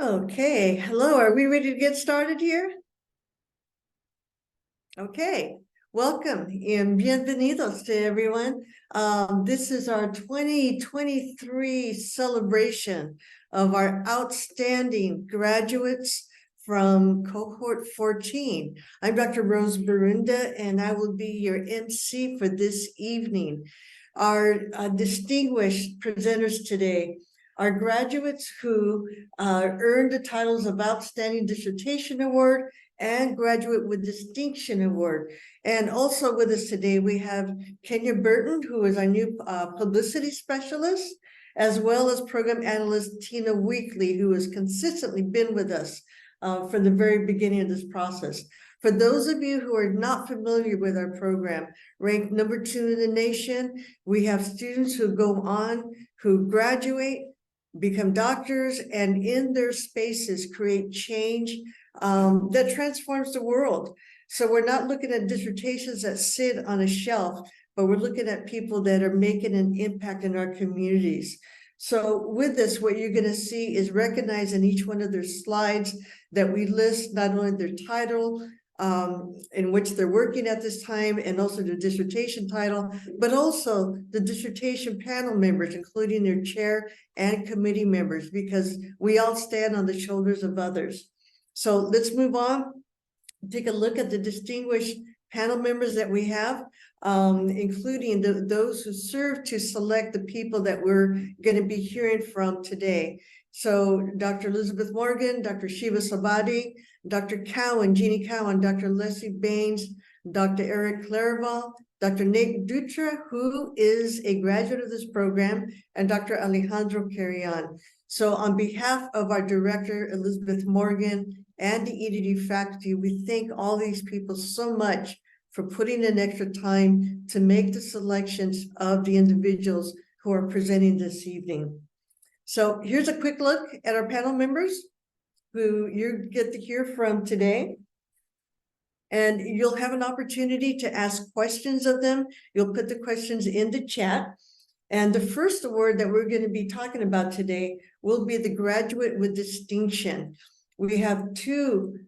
Okay, hello, are we ready to get started here? Okay, welcome and bienvenidos to everyone. This is our 2023 celebration of our outstanding graduates from cohort 14. I'm Dr. Rose Barunda, and I will be your MC for this evening. Our distinguished presenters today are graduates who earned the titles of Outstanding Dissertation Award and Graduate with Distinction Award. And also with us today, we have Kenya Burton, who is our new publicity specialist, as well as program analyst Tina Weekly, who has consistently been with us from the very beginning of this process. For those of you who are not familiar with our program, ranked number 2 in the nation, we have students who go on, who graduate, become doctors, and in their spaces create change that transforms the world. So we're not looking at dissertations that sit on a shelf, but we're looking at people that are making an impact in our communities. So with this, what you're going to see is recognized in each one of their slides that we list not only their title, in which they're working at this time, and also the dissertation title, but also the dissertation panel members, including their chair and committee members, because we all stand on the shoulders of others. So let's move on, take a look at the distinguished panel members that we have, including those who serve to select the people that we're going to be hearing from today. So Dr. Elizabeth Morgan, Dr. Shiva Sabadi, Dr. Cowan, Jeannie Cowan, Dr. Leslie Baines, Dr. Eric Clairval, Dr. Nate Dutra, who is a graduate of this program, and Dr. Alejandro Carrion. So on behalf of our director, Elizabeth Morgan, and the EDD faculty, we thank all these people so much for putting in extra time to make the selections of the individuals who are presenting this evening. So here's a quick look at our panel members who you get to hear from today. And you'll have an opportunity to ask questions of them. You'll put the questions in the chat. And the first award that we're going to be talking about today will be the Graduate with Distinction. We have two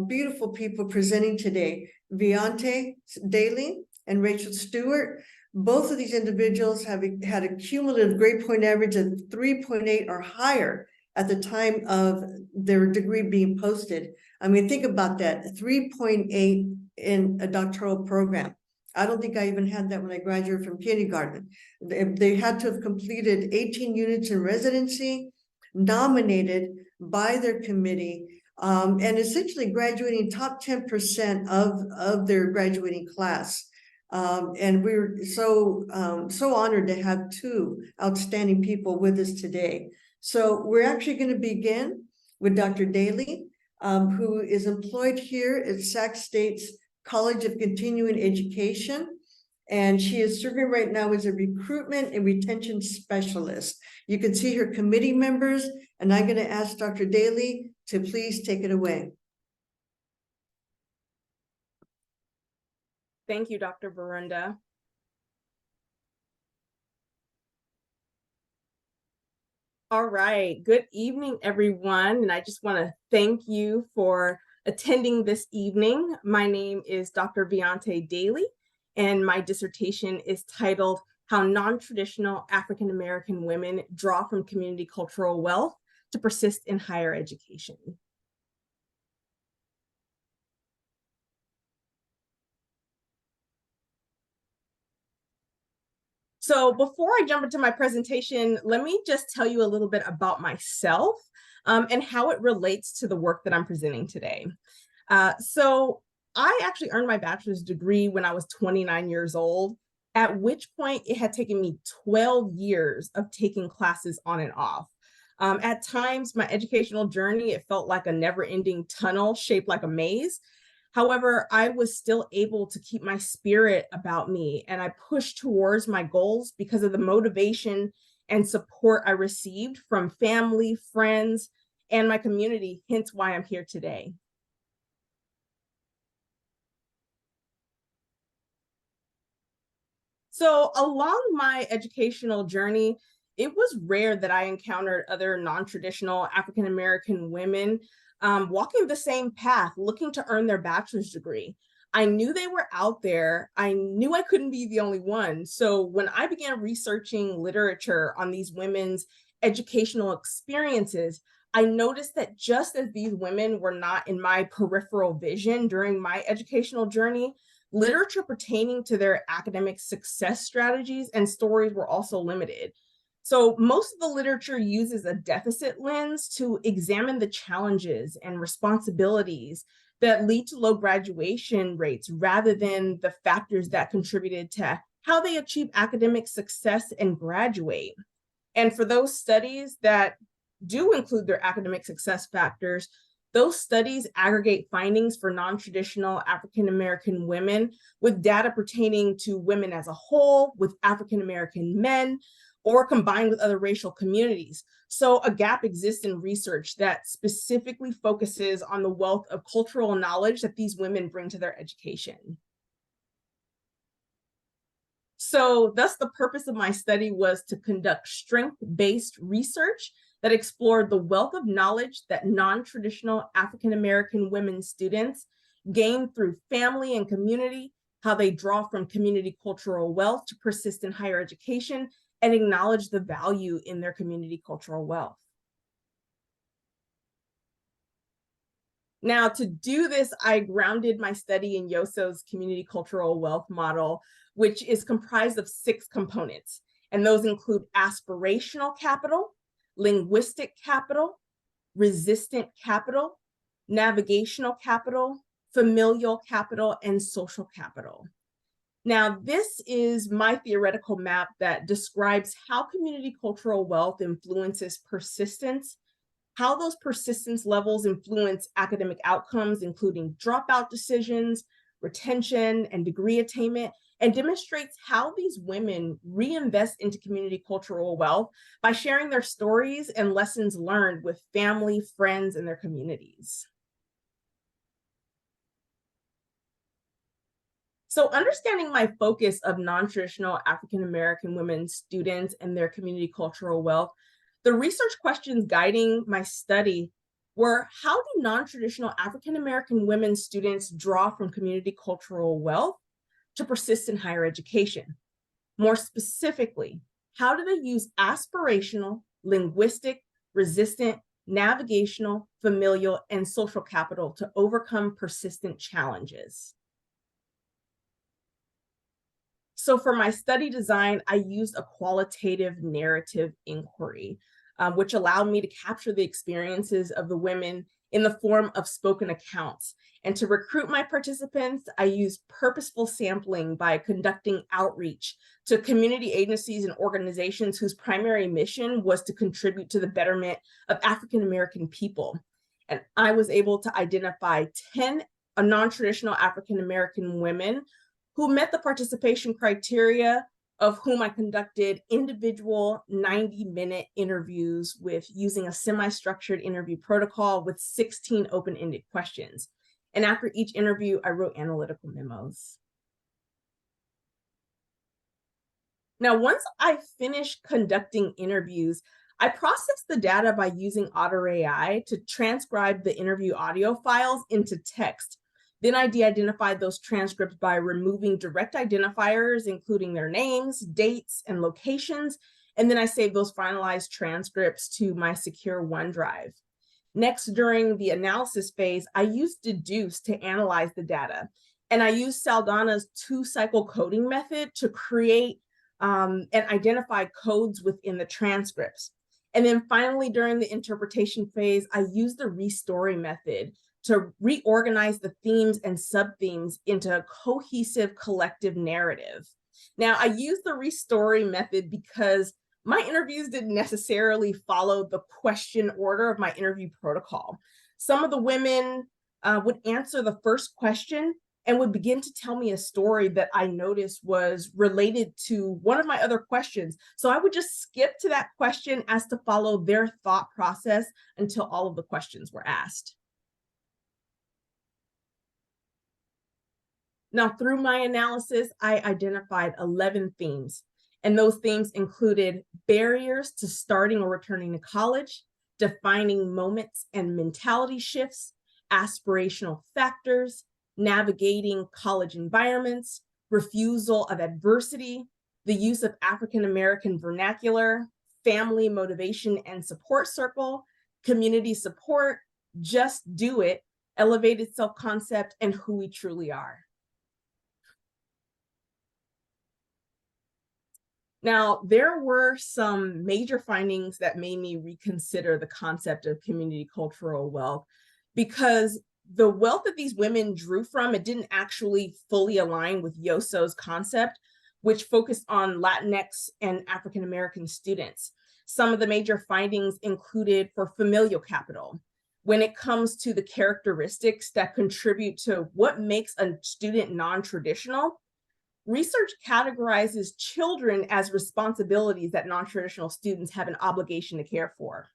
beautiful people presenting today, Viante Daly and Rachel Stewart. Both of these individuals have had a cumulative grade point average of 3.8 or higher at the time of their degree being posted. I mean, think about that, 3.8 in a doctoral program. I don't think I even had that when I graduated from kindergarten. They had to have completed 18 units in residency, nominated by their committee, and essentially graduating top 10% of their graduating class. And we're so honored to have two outstanding people with us today. So we're actually going to begin with Dr. Daly, who is employed here at Sac State's College of Continuing Education. And she is serving right now as a recruitment and retention specialist. You can see her committee members, and I'm going to ask Dr. Daly to please take it away. Thank you, Dr. Barunda. All right, good evening, everyone. And I just want to thank you for attending this evening. My name is Dr. Viante Daly, and my dissertation is titled How Non-Traditional African-American Women Draw from Community Cultural Wealth to Persist in Higher Education. So before I jump into my presentation, let me just tell you a little bit about myself and how it relates to the work that I'm presenting today. So I actually earned my bachelor's degree when I was 29 years old, at which point it had taken me 12 years of taking classes on and off. At times, my educational journey, it felt like a never-ending tunnel shaped like a maze. However, I was still able to keep my spirit about me, and I pushed towards my goals because of the motivation and support I received from family, friends, and my community, hence why I'm here today. So along my educational journey, it was rare that I encountered other non-traditional African-American women walking the same path, looking to earn their bachelor's degree. I knew they were out there. I knew I couldn't be the only one. So when I began researching literature on these women's educational experiences, I noticed that just as these women were not in my peripheral vision during my educational journey, literature pertaining to their academic success strategies and stories were also limited. So most of the literature uses a deficit lens to examine the challenges and responsibilities that lead to low graduation rates rather than the factors that contributed to how they achieve academic success and graduate. And for those studies that do include their academic success factors, those studies aggregate findings for non-traditional African-American women with data pertaining to women as a whole, with African-American men, or combined with other racial communities. So a gap exists in research that specifically focuses on the wealth of cultural knowledge that these women bring to their education. So thus the purpose of my study was to conduct strength-based research that explored the wealth of knowledge that non-traditional African-American women students gain through family and community, how they draw from community cultural wealth to persist in higher education, and acknowledge the value in their community cultural wealth. Now, to do this, I grounded my study in Yoso's community cultural wealth model, which is comprised of 6 components. And those include aspirational capital, linguistic capital, resistant capital, navigational capital, familial capital, and social capital. Now, this is my theoretical map that describes how community cultural wealth influences persistence, how those persistence levels influence academic outcomes, including dropout decisions, retention, and degree attainment, and demonstrates how these women reinvest into community cultural wealth by sharing their stories and lessons learned with family, friends, and their communities. So understanding my focus of non-traditional African-American women students and their community cultural wealth, the research questions guiding my study were, how do non-traditional African-American women students draw from community cultural wealth to persist in higher education? More specifically, how do they use aspirational, linguistic, resistant, navigational, familial, and social capital to overcome persistent challenges? So for my study design, I used a qualitative narrative inquiry, which allowed me to capture the experiences of the women in the form of spoken accounts. And to recruit my participants, I used purposeful sampling by conducting outreach to community agencies and organizations whose primary mission was to contribute to the betterment of African-American people. And I was able to identify 10 non-traditional African-American women who met the participation criteria, of whom I conducted individual 90-minute interviews with using a semi-structured interview protocol with 16 open-ended questions. And after each interview, I wrote analytical memos. Now, once I finished conducting interviews, I processed the data by using Otter AI to transcribe the interview audio files into text. Then I de-identified those transcripts by removing direct identifiers, including their names, dates, and locations. And then I saved those finalized transcripts to my secure OneDrive. Next, during the analysis phase, I used Deduce to analyze the data. And I used Saldana's 2-cycle coding method to create and identify codes within the transcripts. And then finally, during the interpretation phase, I used the restory method to reorganize the themes and sub-themes into a cohesive collective narrative. Now, I use the restory method because my interviews didn't necessarily follow the question order of my interview protocol. Some of the women would answer the first question and would begin to tell me a story that I noticed was related to one of my other questions. So I would just skip to that question as to follow their thought process until all of the questions were asked. Now, through my analysis, I identified 11 themes, And those themes included barriers to starting or returning to college, defining moments and mentality shifts, aspirational factors, navigating college environments, refusal of adversity, the use of African American vernacular, family motivation and support circle, community support, just do it, elevated self-concept, and who we truly are. Now, there were some major findings that made me reconsider the concept of community cultural wealth, because the wealth that these women drew from, it didn't actually fully align with Yoso's concept, which focused on Latinx and African American students. Some of the major findings included for familial capital. When it comes to the characteristics that contribute to what makes a student non-traditional, research categorizes children as responsibilities that non-traditional students have an obligation to care for.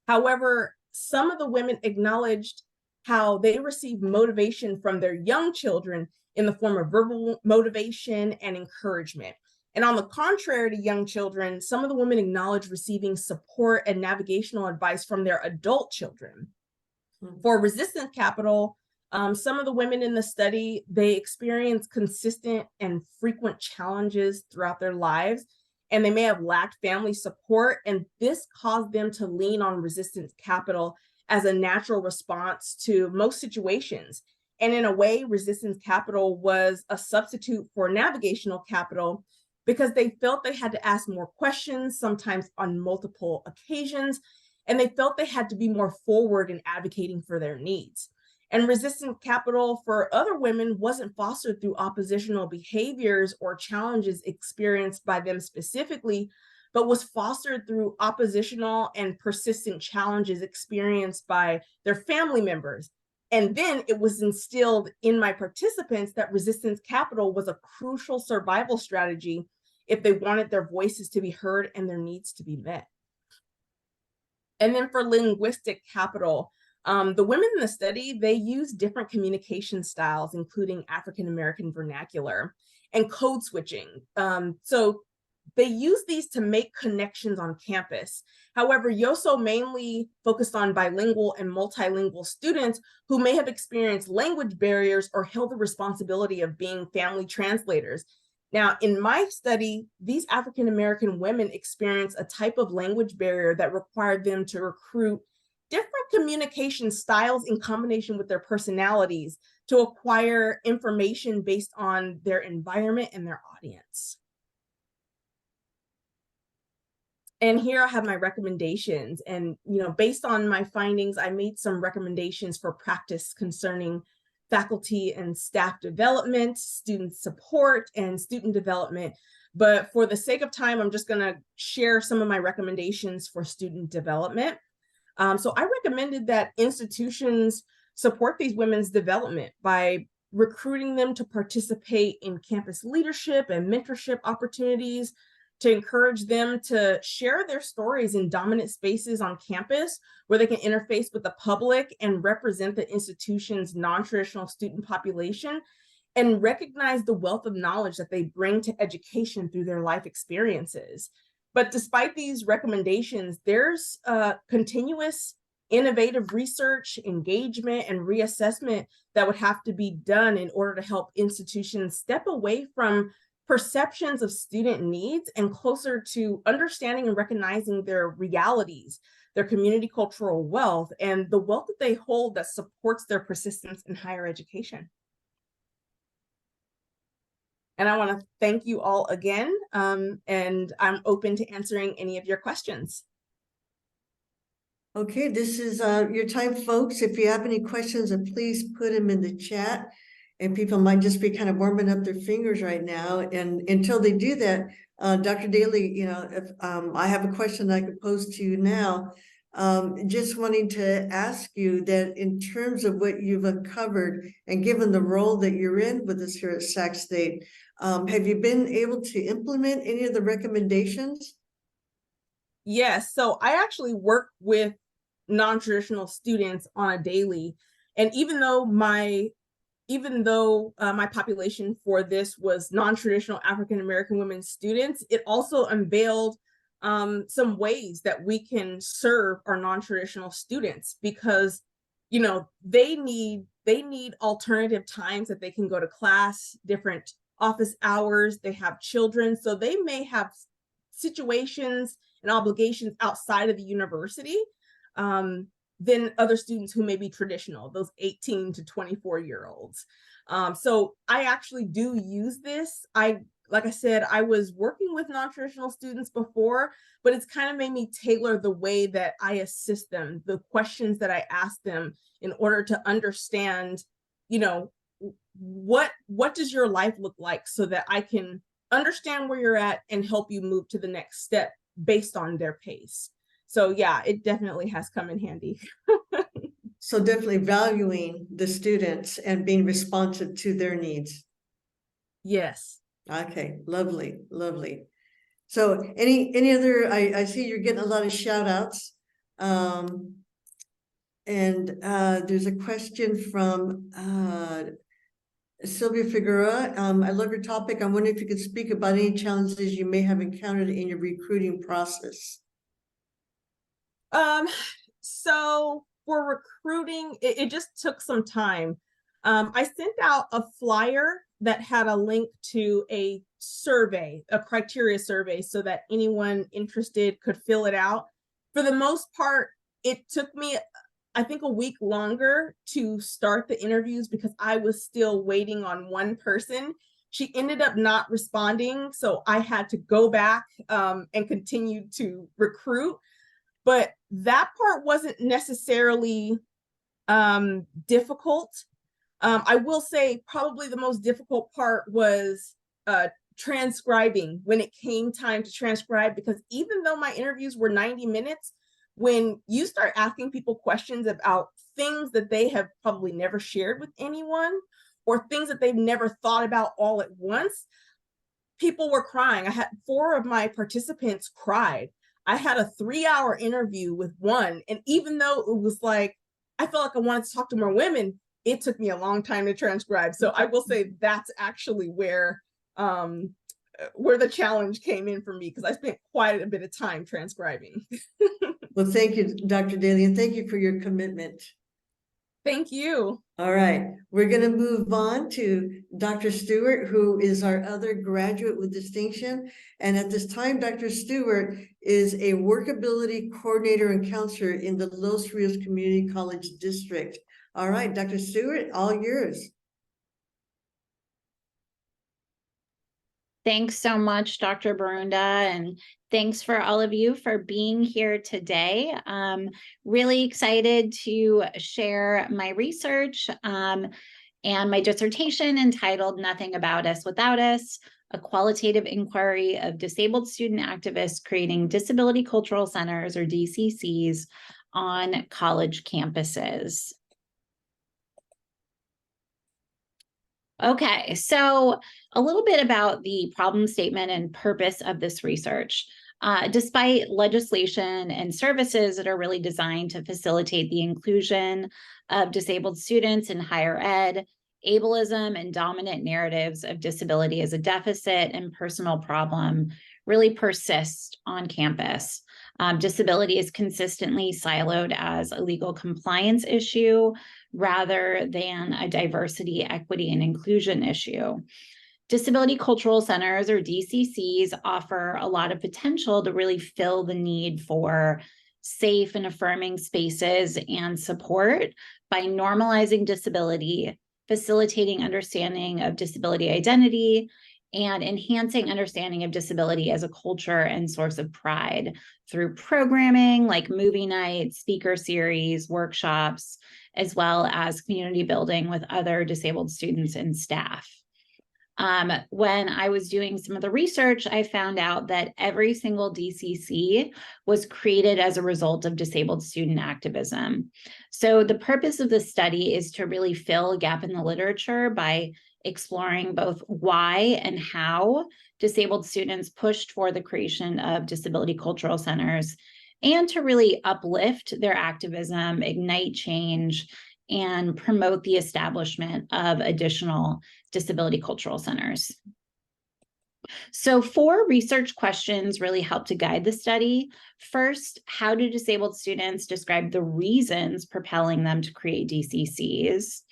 However, some of the women acknowledged how they receive motivation from their young children in the form of verbal motivation and encouragement. And on the contrary to young children, some of the women acknowledge receiving support and navigational advice from their adult children. For resistance capital, some of the women in the study, they experience consistent and frequent challenges throughout their lives, and they may have lacked family support, and this caused them to lean on resistance capital as a natural response to most situations. And in a way, resistance capital was a substitute for navigational capital because they felt they had to ask more questions, sometimes on multiple occasions, and they felt they had to be more forward in advocating for their needs. And resistant capital for other women wasn't fostered through oppositional behaviors or challenges experienced by them specifically, but was fostered through oppositional and persistent challenges experienced by their family members. And then it was instilled in my participants that resistance capital was a crucial survival strategy if they wanted their voices to be heard and their needs to be met. And then for linguistic capital, the women in the study, they use different communication styles, including African American vernacular and code switching. So they use these to make connections on campus. However, Yoso mainly focused on bilingual and multilingual students who may have experienced language barriers or held the responsibility of being family translators. Now, in my study, these African American women experienced a type of language barrier that required them to recruit different communication styles in combination with their personalities to acquire information based on their environment and their audience. And here I have my recommendations. And, based on my findings, I made some recommendations for practice concerning faculty and staff development, student support, and student development. But for the sake of time, I'm just going to share some of my recommendations for student development. So I recommended that institutions support these women's development by recruiting them to participate in campus leadership and mentorship opportunities, to encourage them to share their stories in dominant spaces on campus where they can interface with the public and represent the institution's non-traditional student population, and recognize the wealth of knowledge that they bring to education through their life experiences. But despite these recommendations, there's continuous innovative research, engagement, and reassessment that would have to be done in order to help institutions step away from perceptions of student needs and closer to understanding and recognizing their realities, their community cultural wealth, and the wealth that they hold that supports their persistence in higher education. And I want to thank you all again, and I'm open to answering any of your questions. Okay, this is your time, folks. If you have any questions, please put them in the chat. And people might just be kind of warming up their fingers right now. And until they do that, Dr. Daly, if I have a question that I could pose to you now, just wanting to ask you that in terms of what you've uncovered and given the role that you're in with us here at Sac State, have you been able to implement any of the recommendations? Yes, so I actually work with non-traditional students on a daily. And even though my even though my population for this was non-traditional African-American women students, it also unveiled some ways that we can serve our non-traditional students, because they need alternative times that they can go to class, different office hours, they have children, so they may have situations and obligations outside of the university than other students who may be traditional, those 18 to 24-year-olds. So I actually do use this. Like I said, I was working with non-traditional students before, but it's kind of made me tailor the way that I assist them, the questions that I ask them, in order to understand, what does your life look like, so that I can understand where you're at and help you move to the next step based on their pace. So yeah, it definitely has come in handy. So definitely valuing the students and being responsive to their needs. Yes. Okay, lovely, lovely. So any other, I see you're getting a lot of shout outs. And there's a question from Sylvia Figueroa. I love your topic. I'm wondering if you could speak about any challenges you may have encountered in your recruiting process. So for recruiting, it just took some time. I sent out a flyer that had a link to a survey, a criteria survey, so that anyone interested could fill it out. For the most part, it took me, I think, a week longer to start the interviews because I was still waiting on one person. She ended up not responding, so I had to go back and continue to recruit. But that part wasn't necessarily difficult. I will say probably the most difficult part was transcribing, when it came time to transcribe, because even though my interviews were 90 minutes, when you start asking people questions about things that they have probably never shared with anyone, or things that they've never thought about all at once, people were crying. I had 4 of my participants cried. I had a 3-hour interview with one, and even though it was like, I felt like I wanted to talk to more women, it took me a long time to transcribe. So I will say that's actually where the challenge came in for me, because I spent quite a bit of time transcribing. Well, thank you, Dr. Daly, and thank you for your commitment. Thank you. All right, we're going to move on to Dr. Stewart, who is our other graduate with distinction. And at this time, Dr. Stewart is a workability coordinator and counselor in the Los Rios Community College District. All right, Dr. Stewart, all yours. Thanks so much, Dr. Barunda, and thanks for all of you for being here today. Really excited to share my research and my dissertation entitled Nothing About Us Without Us, a qualitative inquiry of disabled student activists creating disability cultural centers, or DCCs, on college campuses. Okay, so a little bit about the problem statement and purpose of this research. Despite legislation and services that are really designed to facilitate the inclusion of disabled students in higher ed, ableism and dominant narratives of disability as a deficit and personal problem really persist on campus. Disability is consistently siloed as a legal compliance issue rather than a diversity, equity, and inclusion issue. Disability cultural centers, or DCCs, offer a lot of potential to really fill the need for safe and affirming spaces and support by normalizing disability, facilitating understanding of disability identity, and enhancing understanding of disability as a culture and source of pride through programming like movie nights, speaker series, workshops, as well as community building with other disabled students and staff. When I was doing some of the research, I found out that every single DCC was created as a result of disabled student activism. So the purpose of this study is to really fill a gap in the literature by exploring both why and how disabled students pushed for the creation of disability cultural centers, and to really uplift their activism, ignite change, and promote the establishment of additional disability cultural centers. So 4 research questions really help to guide the study. First, how do disabled students describe the reasons propelling them to create DCCs?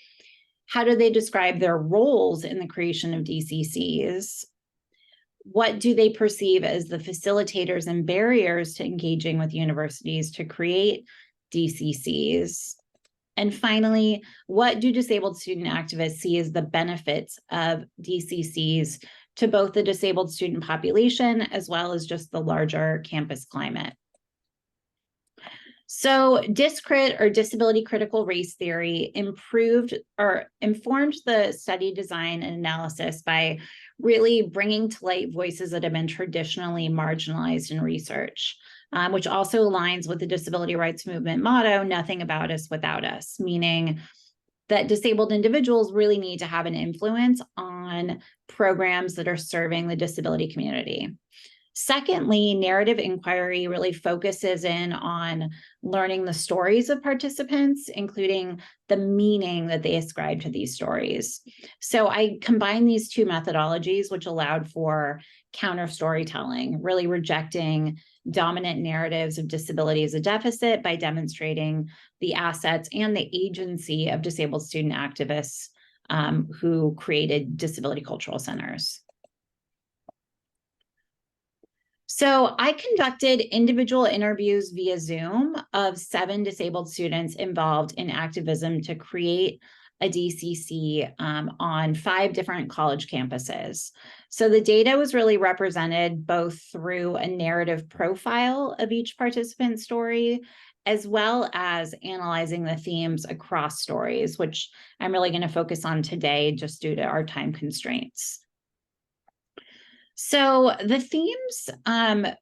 How do they describe their roles in the creation of DCCs? What do they perceive as the facilitators and barriers to engaging with universities to create DCCs? And finally, what do disabled student activists see as the benefits of DCCs to both the disabled student population as well as just the larger campus climate? So Discrit, or disability critical race theory, improved or informed the study design and analysis by really bringing to light voices that have been traditionally marginalized in research, which also aligns with the disability rights movement motto, "Nothing about us without us," meaning that disabled individuals really need to have an influence on programs that are serving the disability community. Secondly, narrative inquiry really focuses in on learning the stories of participants, including the meaning that they ascribe to these stories. So I combined these 2 methodologies, which allowed for counter storytelling, really rejecting dominant narratives of disability as a deficit by demonstrating the assets and the agency of disabled student activists who created disability cultural centers. So I conducted individual interviews via Zoom of 7 disabled students involved in activism to create a DCC on 5 different college campuses. So the data was really represented both through a narrative profile of each participant's story, as well as analyzing the themes across stories, which I'm really going to focus on today just due to our time constraints. So the themes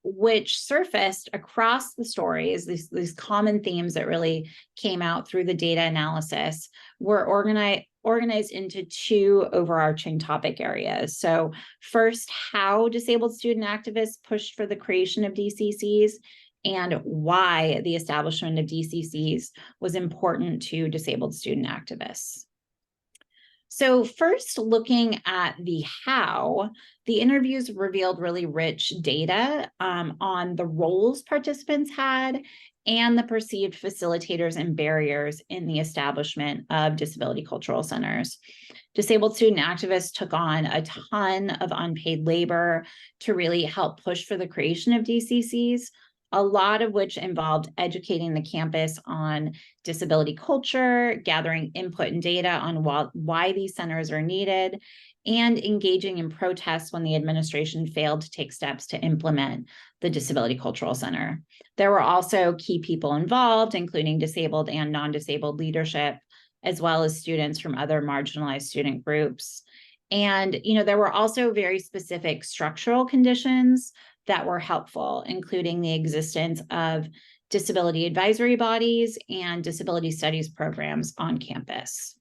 which surfaced across the stories, these common themes that really came out through the data analysis, were organized into 2 overarching topic areas. So first, how disabled student activists pushed for the creation of DCCs, and why the establishment of DCCs was important to disabled student activists. So first, looking at the how, the interviews revealed really rich data on the roles participants had and the perceived facilitators and barriers in the establishment of disability cultural centers. Disabled student activists took on a ton of unpaid labor to really help push for the creation of DCCs, a lot of which involved educating the campus on disability culture, gathering input and data on why these centers are needed, and engaging in protests when the administration failed to take steps to implement the Disability Cultural Center. There were also key people involved, including disabled and non-disabled leadership, as well as students from other marginalized student groups. And, there were also very specific structural conditions that were helpful, including the existence of disability advisory bodies and disability studies programs on campus.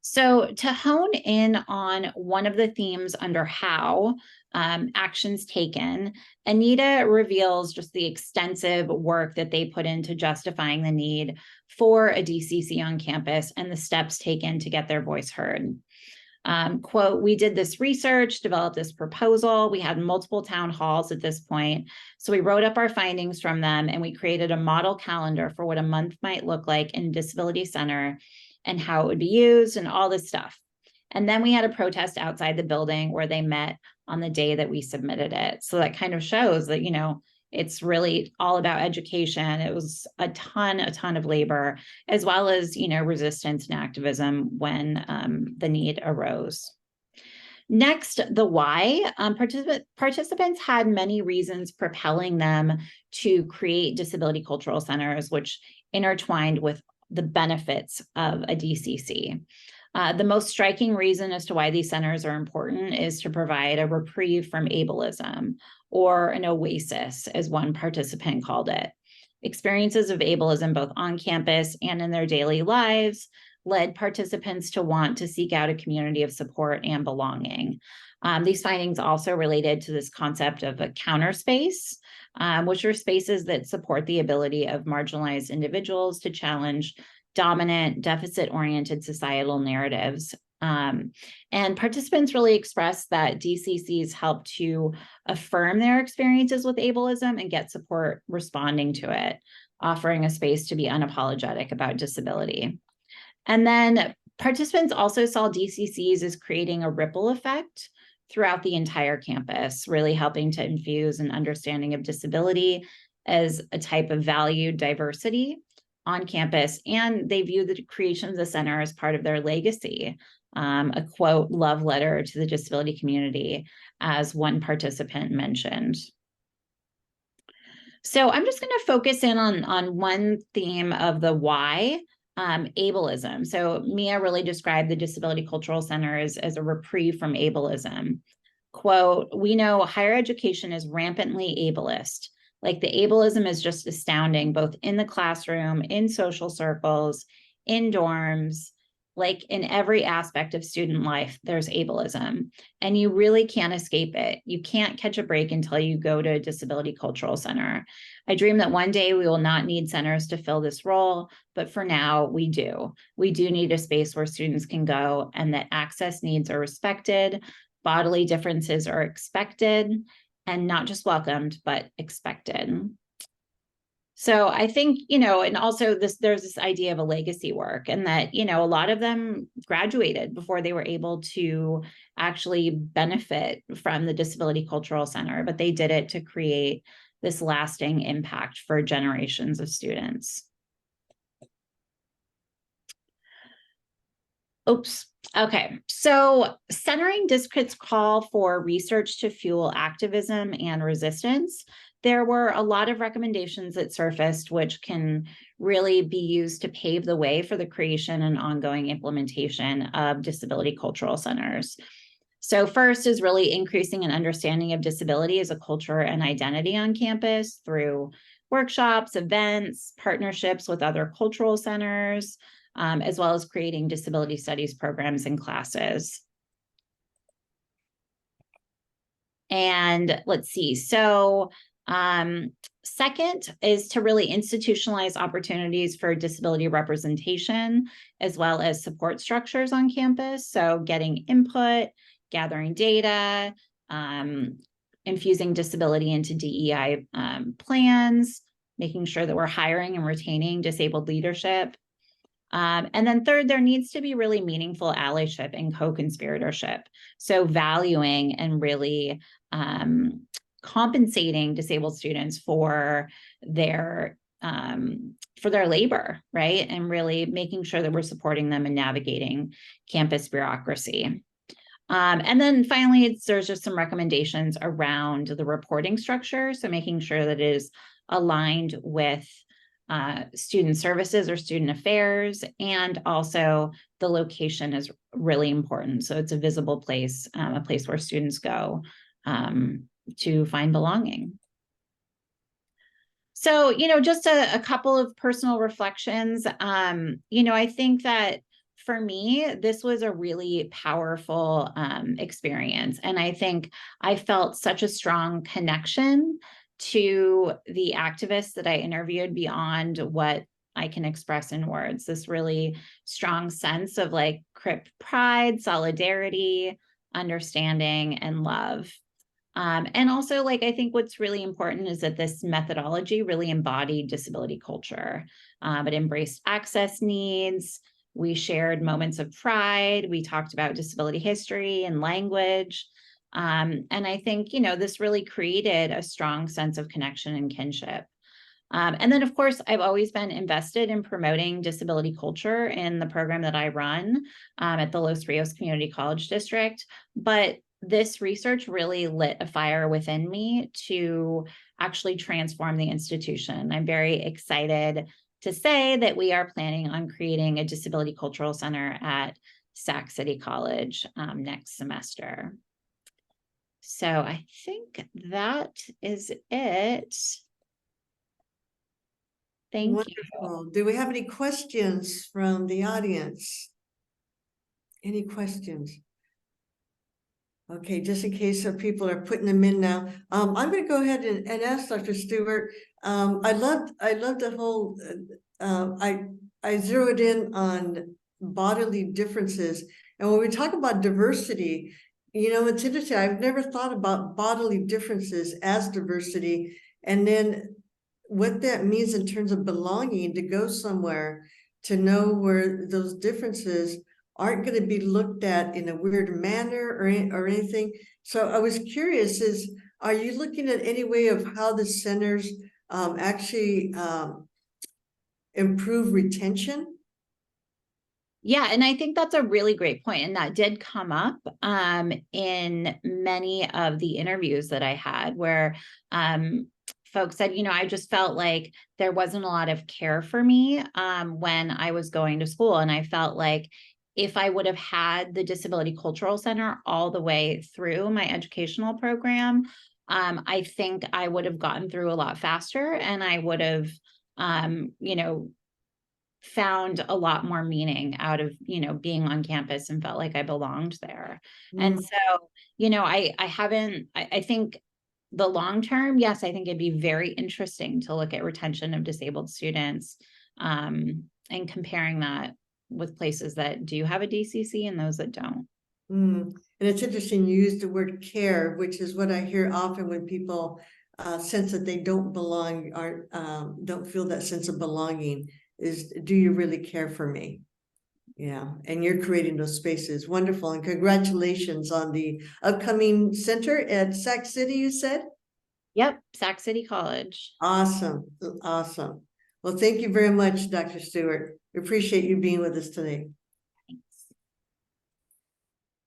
So to hone in on one of the themes under how, actions taken, Anita reveals just the extensive work that they put into justifying the need for a DCC on campus and the steps taken to get their voice heard. Quote, "We did this research, developed this proposal. We had multiple town halls at this point. So we wrote up our findings from them and we created a model calendar for what a month might look like in a disability center and how it would be used and all this stuff. And then we had a protest outside the building where they met on the day that we submitted it." So that kind of shows that, it's really all about education. It was a ton of labor, as well as, resistance and activism when the need arose. Next, the why. Participants had many reasons propelling them to create disability cultural centers, which intertwined with the benefits of a DCC. The most striking reason as to why these centers are important is to provide a reprieve from ableism, or an oasis, as one participant called it. Experiences of ableism, both on campus and in their daily lives, led participants to want to seek out a community of support and belonging. These findings also related to this concept of a counter space, which are spaces that support the ability of marginalized individuals to challenge dominant, deficit-oriented societal narratives. And participants really expressed that DCCs help to affirm their experiences with ableism and get support responding to it, offering a space to be unapologetic about disability. And then participants also saw DCCs as creating a ripple effect throughout the entire campus, really helping to infuse an understanding of disability as a type of valued diversity on campus. And they view the creation of the center as part of their legacy, a quote, love letter to the disability community, as one participant mentioned. So I'm just going to focus in on one theme of the why, ableism. So Mia really described the Disability Cultural Center as a reprieve from ableism. Quote, we know higher education is rampantly ableist. Like the ableism is just astounding, both in the classroom, in social circles, in dorms, like in every aspect of student life, there's ableism, and you really can't escape it. You can't catch a break until you go to a Disability Cultural Center. I dream that one day we will not need centers to fill this role, but for now we do. We do need a space where students can go and that access needs are respected, bodily differences are expected, and not just welcomed, but expected. So I think, and also there's this idea of a legacy work, and that, a lot of them graduated before they were able to actually benefit from the Disability Cultural Center, but they did it to create this lasting impact for generations of students. Oops. Okay. So centering district's call for research to fuel activism and resistance, there were a lot of recommendations that surfaced, which can really be used to pave the way for the creation and ongoing implementation of disability cultural centers. So first is really increasing an understanding of disability as a culture and identity on campus through workshops, events, partnerships with other cultural centers, as well as creating disability studies programs and classes. And let's see, so second is to really institutionalize opportunities for disability representation, as well as support structures on campus. So getting input, gathering data, infusing disability into DEI plans, making sure that we're hiring and retaining disabled leadership. And then third, there needs to be really meaningful allyship and co-conspiratorship. So valuing and really compensating disabled students for their labor, right? And really making sure that we're supporting them in navigating campus bureaucracy. And then finally, there's just some recommendations around the reporting structure. So making sure that it is aligned with student services or student affairs, and also the location is really important. So it's a visible place, a place where students go to find belonging. So, just a couple of personal reflections. I think that for me, this was a really powerful experience. And I think I felt such a strong connection to the activists that I interviewed beyond what I can express in words. This really strong sense of like CRIP pride, solidarity, understanding, and love. And also, I think what's really important is that this methodology really embodied disability culture. It embraced access needs. We shared moments of pride. We talked about disability history and language. And I think, this really created a strong sense of connection and kinship. And then, of course, I've always been invested in promoting disability culture in the program that I run at the Los Rios Community College District. But this research really lit a fire within me to actually transform the institution. I'm very excited to say that we are planning on creating a disability cultural center at Sac City College next semester. So I think that is it. Thank Wonderful. you. Do we have any questions from the audience? Any questions? Okay, just in case some people are putting them in now. I'm going to go ahead and ask Dr. Stewart. I loved the whole, I zeroed in on bodily differences. And when we talk about diversity, it's interesting. I've never thought about bodily differences as diversity. And then what that means in terms of belonging, to go somewhere, to know where those differences aren't going to be looked at in a weird manner or anything. So I was curious, are you looking at any way of how the centers actually improve retention? Yeah, and I think that's a really great point, and that did come up in many of the interviews that I had, where folks said, I just felt like there wasn't a lot of care for me when I was going to school, and I felt like if I would have had the Disability Cultural Center all the way through my educational program, I think I would have gotten through a lot faster, and I would have, found a lot more meaning out of, being on campus and felt like I belonged there. And so, I think the long term, yes, I think it'd be very interesting to look at retention of disabled students and comparing that with places that do have a DCC and those that don't. And it's interesting you use the word care, which is what I hear often when people sense that they don't belong or don't feel that sense of belonging. Is, do you really care for me? Yeah, and you're creating those spaces. Wonderful. And congratulations on the upcoming center at Sac City, you said? Yep, Sac City College. Awesome. Awesome. Well, thank you very much, Dr. Stewart. We appreciate you being with us today. Thanks.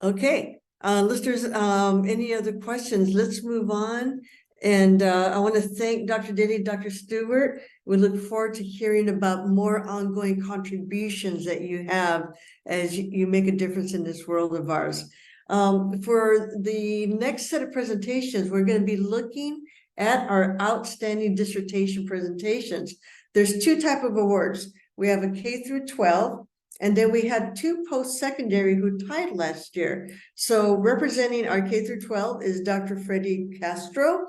Okay, listeners, any other questions? Let's move on. And I want to thank Dr. Denny, Dr. Stewart. We look forward to hearing about more ongoing contributions that you have as you make a difference in this world of ours. For the next set of presentations, we're going to be looking at our outstanding dissertation presentations. There's two types of awards. We have a K through 12, and then we had two post-secondary who tied last year. So representing our K through 12 is Dr. Freddie Castro,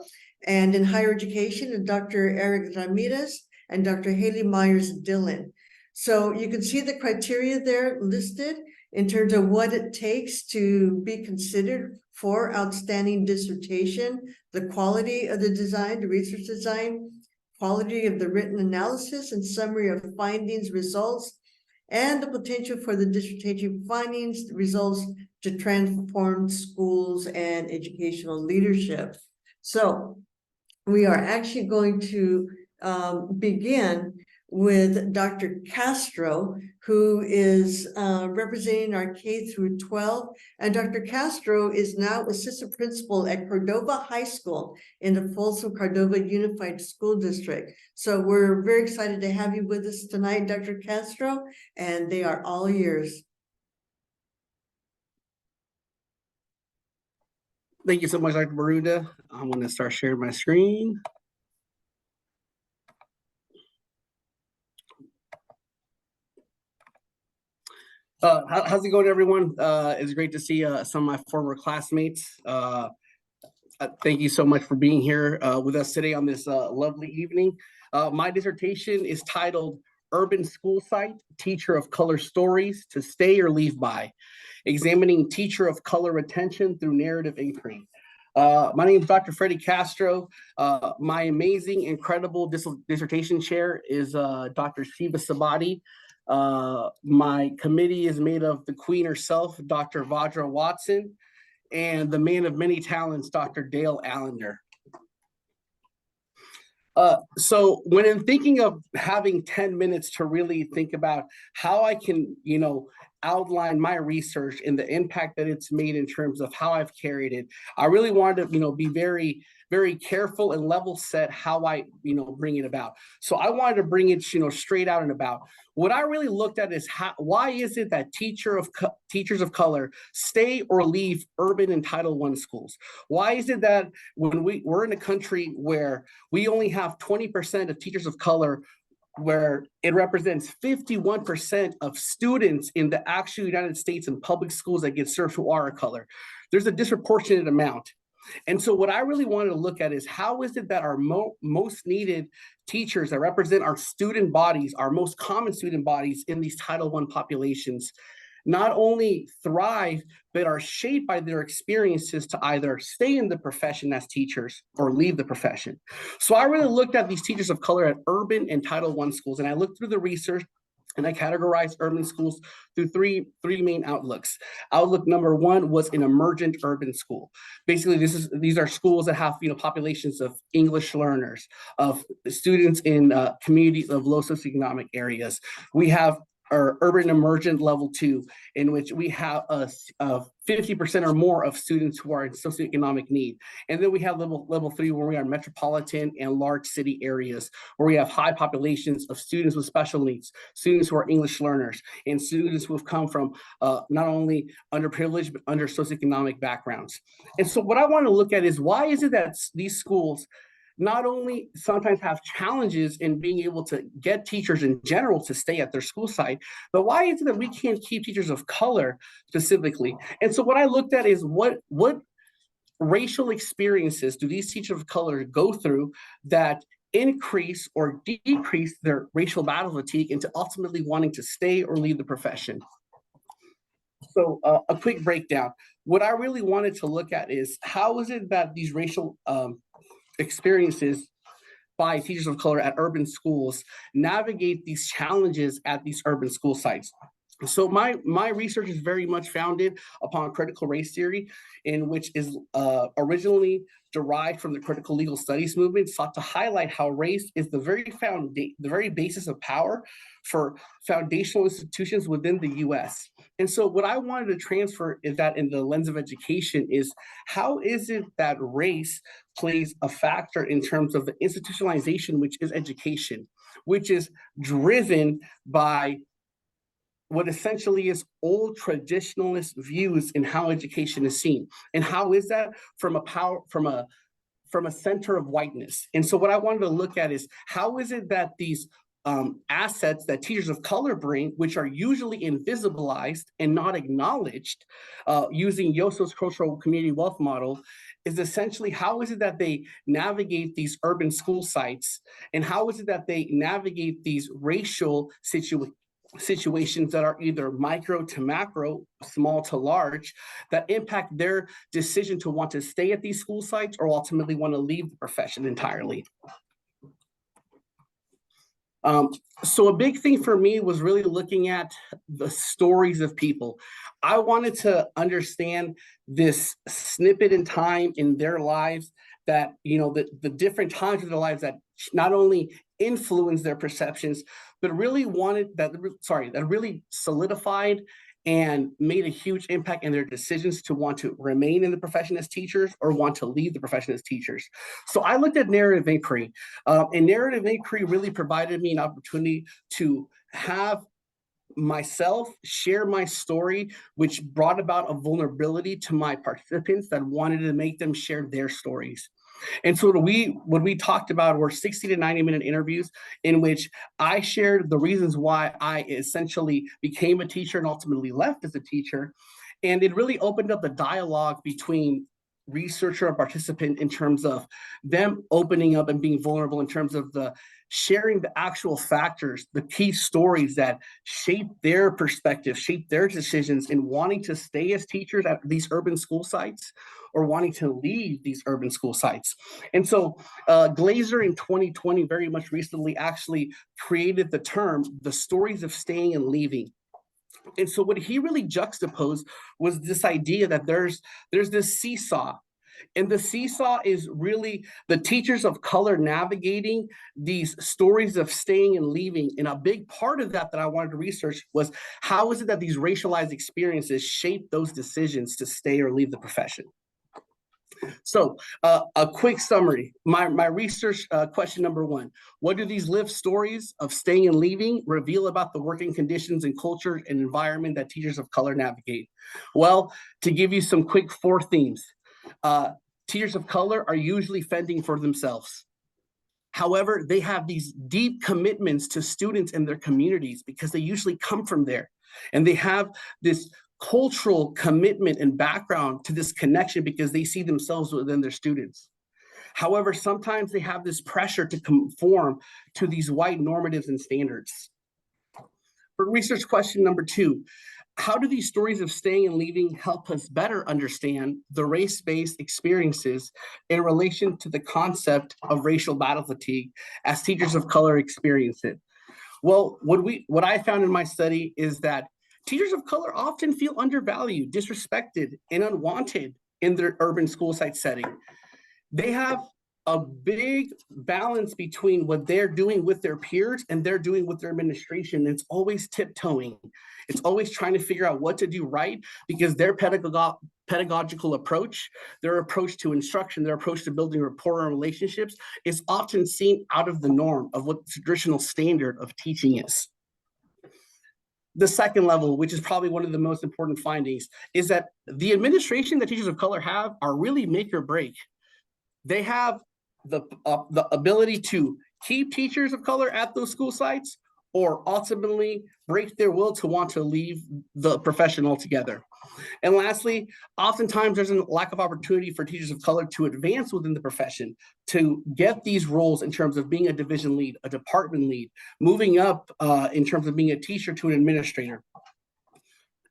and in higher education is Dr. Eric Ramirez and Dr. Haley Myers Dillon. So you can see the criteria there listed in terms of what it takes to be considered for outstanding dissertation, the quality of the design, the research design, quality of the written analysis and summary of findings, results, and the potential for the dissertation findings, results to transform schools and educational leadership. So we are actually going to begin with Dr. Castro, who is representing our K through 12. And Dr. Castro is now assistant principal at Cordova High School in the Folsom Cordova Unified School District. So we're very excited to have you with us tonight, Dr. Castro, and they are all yours. Thank you so much, Dr. Baruda. I'm going to start sharing my screen. How's it going, everyone? It's great to see some of my former classmates. Thank you so much for being here with us today on this lovely evening. My dissertation is titled Urban School Site, Teacher of Color Stories to Stay or Leave By, Examining Teacher of Color Retention Through Narrative Inquiry. My name is Dr. Freddie Castro. My amazing, incredible dissertation chair is Dr. Shiva Sabati. My committee is made of the queen herself, Dr. Vajra Watson, and the man of many talents, Dr. Dale Allender. So when I'm thinking of having 10 minutes to really think about how I can, outline my research and the impact that it's made in terms of how I've carried it, I really wanted to, be very, very careful and level set how I, bring it about. So I wanted to bring it, straight out and about. What I really looked at is why is it that teachers of color stay or leave urban and Title I schools? Why is it that when we're in a country where we only have 20% of teachers of color, where it represents 51% of students in the actual United States in public schools that get served who are a color, there's a disproportionate amount. And so what I really wanted to look at is how is it that our most needed teachers that represent our student bodies, our most common student bodies in these Title I populations, not only thrive, but are shaped by their experiences to either stay in the profession as teachers or leave the profession. So I really looked at these teachers of color at urban and Title I schools, and I looked through the research and I categorized urban schools through three main outlooks. Outlook number one was an emergent urban school. Basically, these are schools that have populations of English learners, of students in communities of low socioeconomic areas. We have our urban emergent level 2, in which we have a 50% or more of students who are in socioeconomic need. And then we have level 3, where we are metropolitan and large city areas, where we have high populations of students with special needs, students who are English learners, and students who have come from not only underprivileged, but under socioeconomic backgrounds. And so what I want to look at is, why is it that these schools not only sometimes have challenges in being able to get teachers in general to stay at their school site, but why is it that we can't keep teachers of color specifically? And so what I looked at is what racial experiences do these teachers of color go through that increase or decrease their racial battle fatigue into ultimately wanting to stay or leave the profession? So a quick breakdown. What I really wanted to look at is, how is it that these racial experiences by teachers of color at urban schools navigate these challenges at these urban school sites? So my research is very much founded upon critical race theory, in which is originally derived from the critical legal studies movement, sought to highlight how race is the very basis of power for foundational institutions within the US. And so what I wanted to transfer is that in the lens of education is, how is it that race plays a factor in terms of the institutionalization, which is education, which is driven by what essentially is old traditionalist views in how education is seen. And how is that from a center of whiteness? And so what I wanted to look at is, how is it that these assets that teachers of color bring, which are usually invisibilized and not acknowledged, using Yoso's cultural community wealth model, is essentially, how is it that they navigate these urban school sites, and how is it that they navigate these racial situations that are either micro to macro, small to large, that impact their decision to want to stay at these school sites or ultimately want to leave the profession entirely. So a big thing for me was really looking at the stories of people. I wanted to understand this snippet in time in their lives, that, the different times of their lives that not only influence their perceptions, but really that really solidified and made a huge impact in their decisions to want to remain in the profession as teachers or want to leave the profession as teachers. So I looked at narrative inquiry, and narrative inquiry really provided me an opportunity to have myself share my story, which brought about a vulnerability to my participants that wanted to make them share their stories. And so what we talked about were 60 to 90-minute interviews in which I shared the reasons why I essentially became a teacher and ultimately left as a teacher. And it really opened up the dialogue between researcher and participant in terms of them opening up and being vulnerable, in terms of the sharing the actual factors, the key stories that shape their perspective, shape their decisions in wanting to stay as teachers at these urban school sites or wanting to leave these urban school sites. And so Glazer in 2020, very much recently, actually created the term, the stories of staying and leaving. And so what he really juxtaposed was this idea that there's this seesaw. And the seesaw is really the teachers of color navigating these stories of staying and leaving. And a big part of that I wanted to research was, how is it that these racialized experiences shape those decisions to stay or leave the profession? So a quick summary, my research question number one: what do these lived stories of staying and leaving reveal about the working conditions and culture and environment that teachers of color navigate? Well, to give you some quick 4 themes, teachers of color are usually fending for themselves. However, they have these deep commitments to students and their communities because they usually come from there. And they have this cultural commitment and background to this connection because they see themselves within their students. However, sometimes they have this pressure to conform to these white normatives and standards. For research question number 2, how do these stories of staying and leaving help us better understand the race-based experiences in relation to the concept of racial battle fatigue as teachers of color experience it? Well, what I found in my study is that teachers of color often feel undervalued, disrespected, and unwanted in their urban school site setting. They have a big balance between what they're doing with their peers and they're doing with their administration. It's always tiptoeing. It's always trying to figure out what to do right because their pedagogical approach, their approach to instruction, their approach to building rapport and relationships is often seen out of the norm of what the traditional standard of teaching is. The second level, which is probably one of the most important findings, is that the administration that teachers of color have are really make or break. They have the ability to keep teachers of color at those school sites or ultimately break their will to want to leave the profession altogether. And lastly, oftentimes there's a lack of opportunity for teachers of color to advance within the profession, to get these roles in terms of being a division lead, a department lead, moving up in terms of being a teacher to an administrator.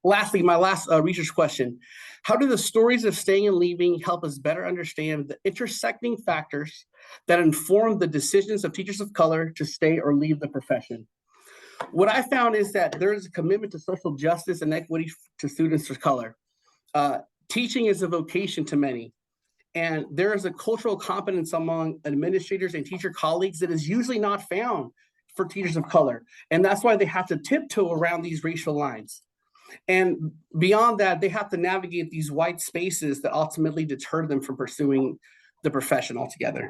Lastly, my last research question, how do the stories of staying and leaving help us better understand the intersecting factors that inform the decisions of teachers of color to stay or leave the profession? What I found is that there is a commitment to social justice and equity to students of color. Teaching is a vocation to many, and there is a cultural competence among administrators and teacher colleagues that is usually not found for teachers of color, and that's why they have to tiptoe around these racial lines. And beyond that, they have to navigate these white spaces that ultimately deter them from pursuing the profession altogether.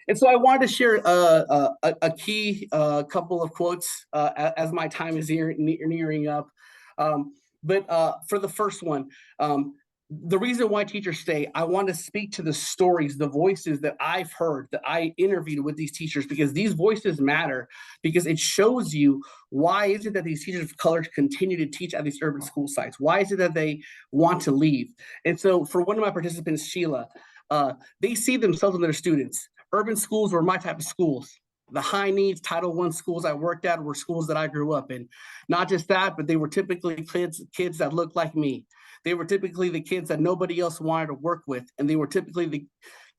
And so I wanted to share a key couple of quotes as my time is nearing up. But for the first one, the reason why teachers stay, I want to speak to the stories, the voices that I've heard, that I interviewed with these teachers, because these voices matter, because it shows you why is it that these teachers of color continue to teach at these urban school sites? Why is it that they want to leave? And so for one of my participants, Sheila, they see themselves in their students. Urban schools were my type of schools. The high needs Title I schools I worked at were schools that I grew up in. Not just that, but they were typically kids that looked like me. They were typically the kids that nobody else wanted to work with. And they were typically the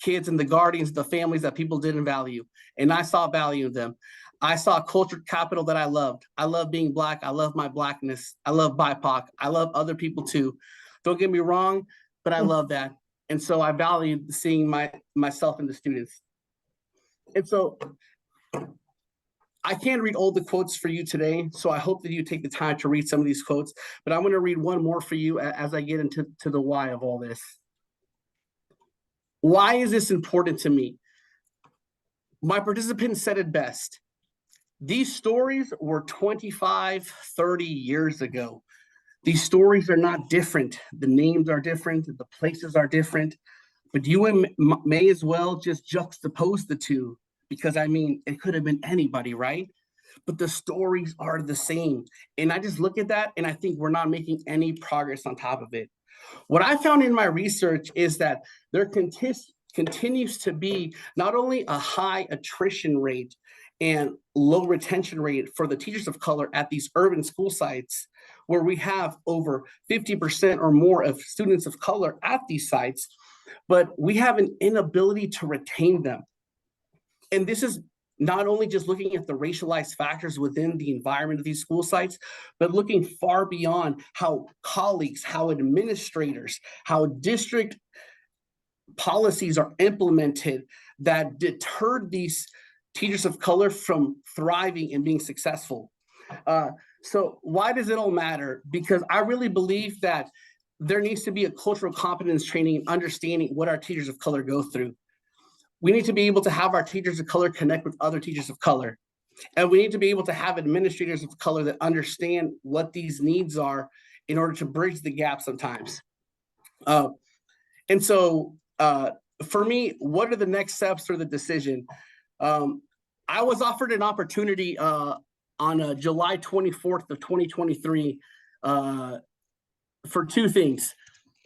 kids and the guardians, the families that people didn't value. And I saw value in them. I saw culture capital that I loved. I love being Black. I love my Blackness. I love BIPOC. I love other people too. Don't get me wrong, but I love that. And so I valued seeing myself in the students. And so I can't read all the quotes for you today, so I hope that you take the time to read some of these quotes, but I'm going to read one more for you as I get into the why of all this. Why is this important to me? My participants said it best. These stories were 25, 30 years ago. These stories are not different. The names are different. The places are different. But you may as well just juxtapose the two, because I mean, it could have been anybody, right? But the stories are the same. And I just look at that and I think we're not making any progress on top of it. What I found in my research is that there continues to be not only a high attrition rate and low retention rate for the teachers of color at these urban school sites, where we have over 50% or more of students of color at these sites, but we have an inability to retain them. And this is not only just looking at the racialized factors within the environment of these school sites, but looking far beyond how colleagues, how administrators, how district policies are implemented that deterred these teachers of color from thriving and being successful. So why does it all matter? Because I really believe that there needs to be a cultural competence training and understanding what our teachers of color go through. We need to be able to have our teachers of color connect with other teachers of color. And we need to be able to have administrators of color that understand what these needs are in order to bridge the gap sometimes. And so for me, what are the next steps for the decision? I was offered an opportunity on July 24th of 2023 for two things.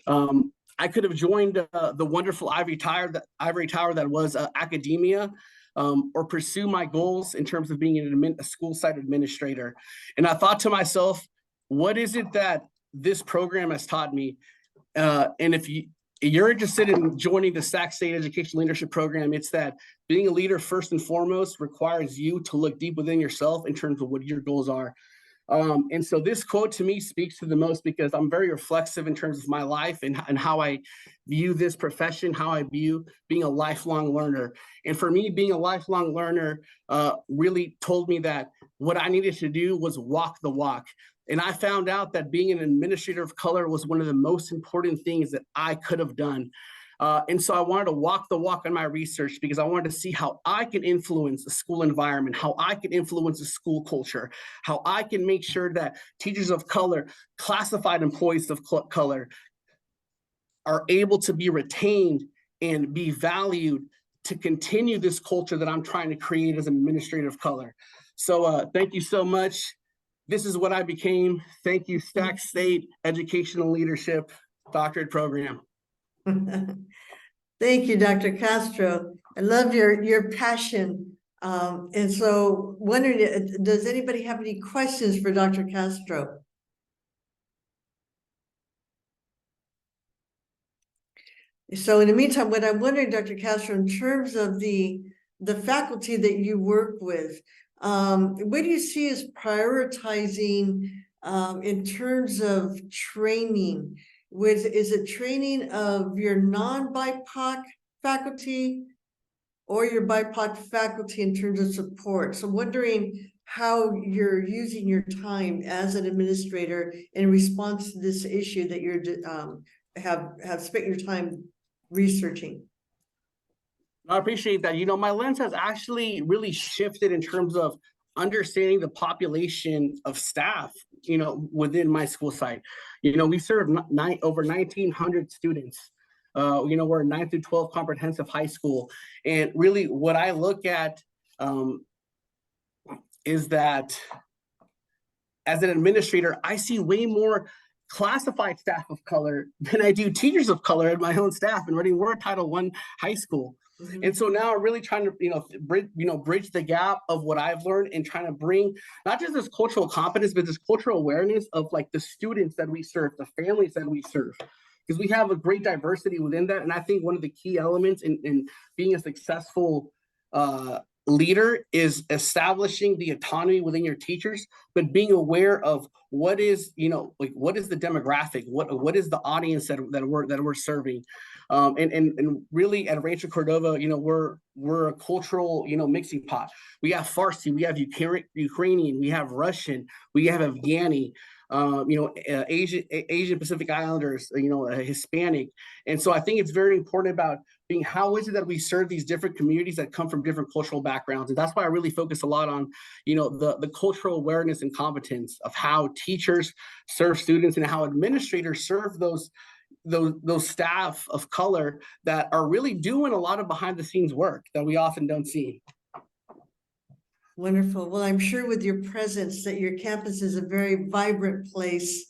I could have joined the wonderful ivory tower that was academia, or pursue my goals in terms of being a school site administrator. And I thought to myself, what is it that this program has taught me? And if you're interested in joining the Sac State Education Leadership Program, it's that being a leader first and foremost requires you to look deep within yourself in terms of what your goals are. And so this quote to me speaks to the most because I'm very reflexive in terms of my life and how I view this profession, how I view being a lifelong learner. And for me, being a lifelong learner really told me that what I needed to do was walk the walk. And I found out that being an administrator of color was one of the most important things that I could have done. And so I wanted to walk the walk on my research because I wanted to see how I can influence the school environment, how I can influence the school culture, how I can make sure that teachers of color, classified employees of color are able to be retained and be valued to continue this culture that I'm trying to create as an administrator of color. So thank you so much. This is what I became. Thank you, Sac State Educational Leadership Doctorate Program. Thank you, Dr. Castro. I love your passion. And so wondering, does anybody have any questions for Dr. Castro? So in the meantime, what I'm wondering, Dr. Castro, in terms of the faculty that you work with, what do you see as prioritizing in terms of training? Is it training of your non-BIPOC faculty or your BIPOC faculty in terms of support? So I'm wondering how you're using your time as an administrator in response to this issue that you're have spent your time researching. I appreciate that. You know, my lens has actually really shifted in terms of understanding the population of staff, you know, within my school site. You know, we serve over 1,900 students. You know, we're a 9 through 12 comprehensive high school. And really what I look at is that as an administrator, I see way more classified staff of color than I do teachers of color in my own staff. And already we're a Title I high school. Mm-hmm. And so now I'm really trying to, bridge the gap of what I've learned and trying to bring not just this cultural competence, but this cultural awareness of like the students that we serve, the families that we serve, because we have a great diversity within that. And I think one of the key elements in being a successful leader is establishing the autonomy within your teachers, but being aware of what is, what is the demographic, what is the audience that we're serving. And really at Rancho Cordova, we're a cultural, mixing pot. We have Farsi, we have Ukrainian, we have Russian, we have Afghani, Asian Pacific Islanders, Hispanic. And so I think it's very important about being, how is it that we serve these different communities that come from different cultural backgrounds? And that's why I really focus a lot on, the cultural awareness and competence of how teachers serve students and how administrators serve those staff of color that are really doing a lot of behind the scenes work that we often don't see. Wonderful. Well, I'm sure with your presence that your campus is a very vibrant place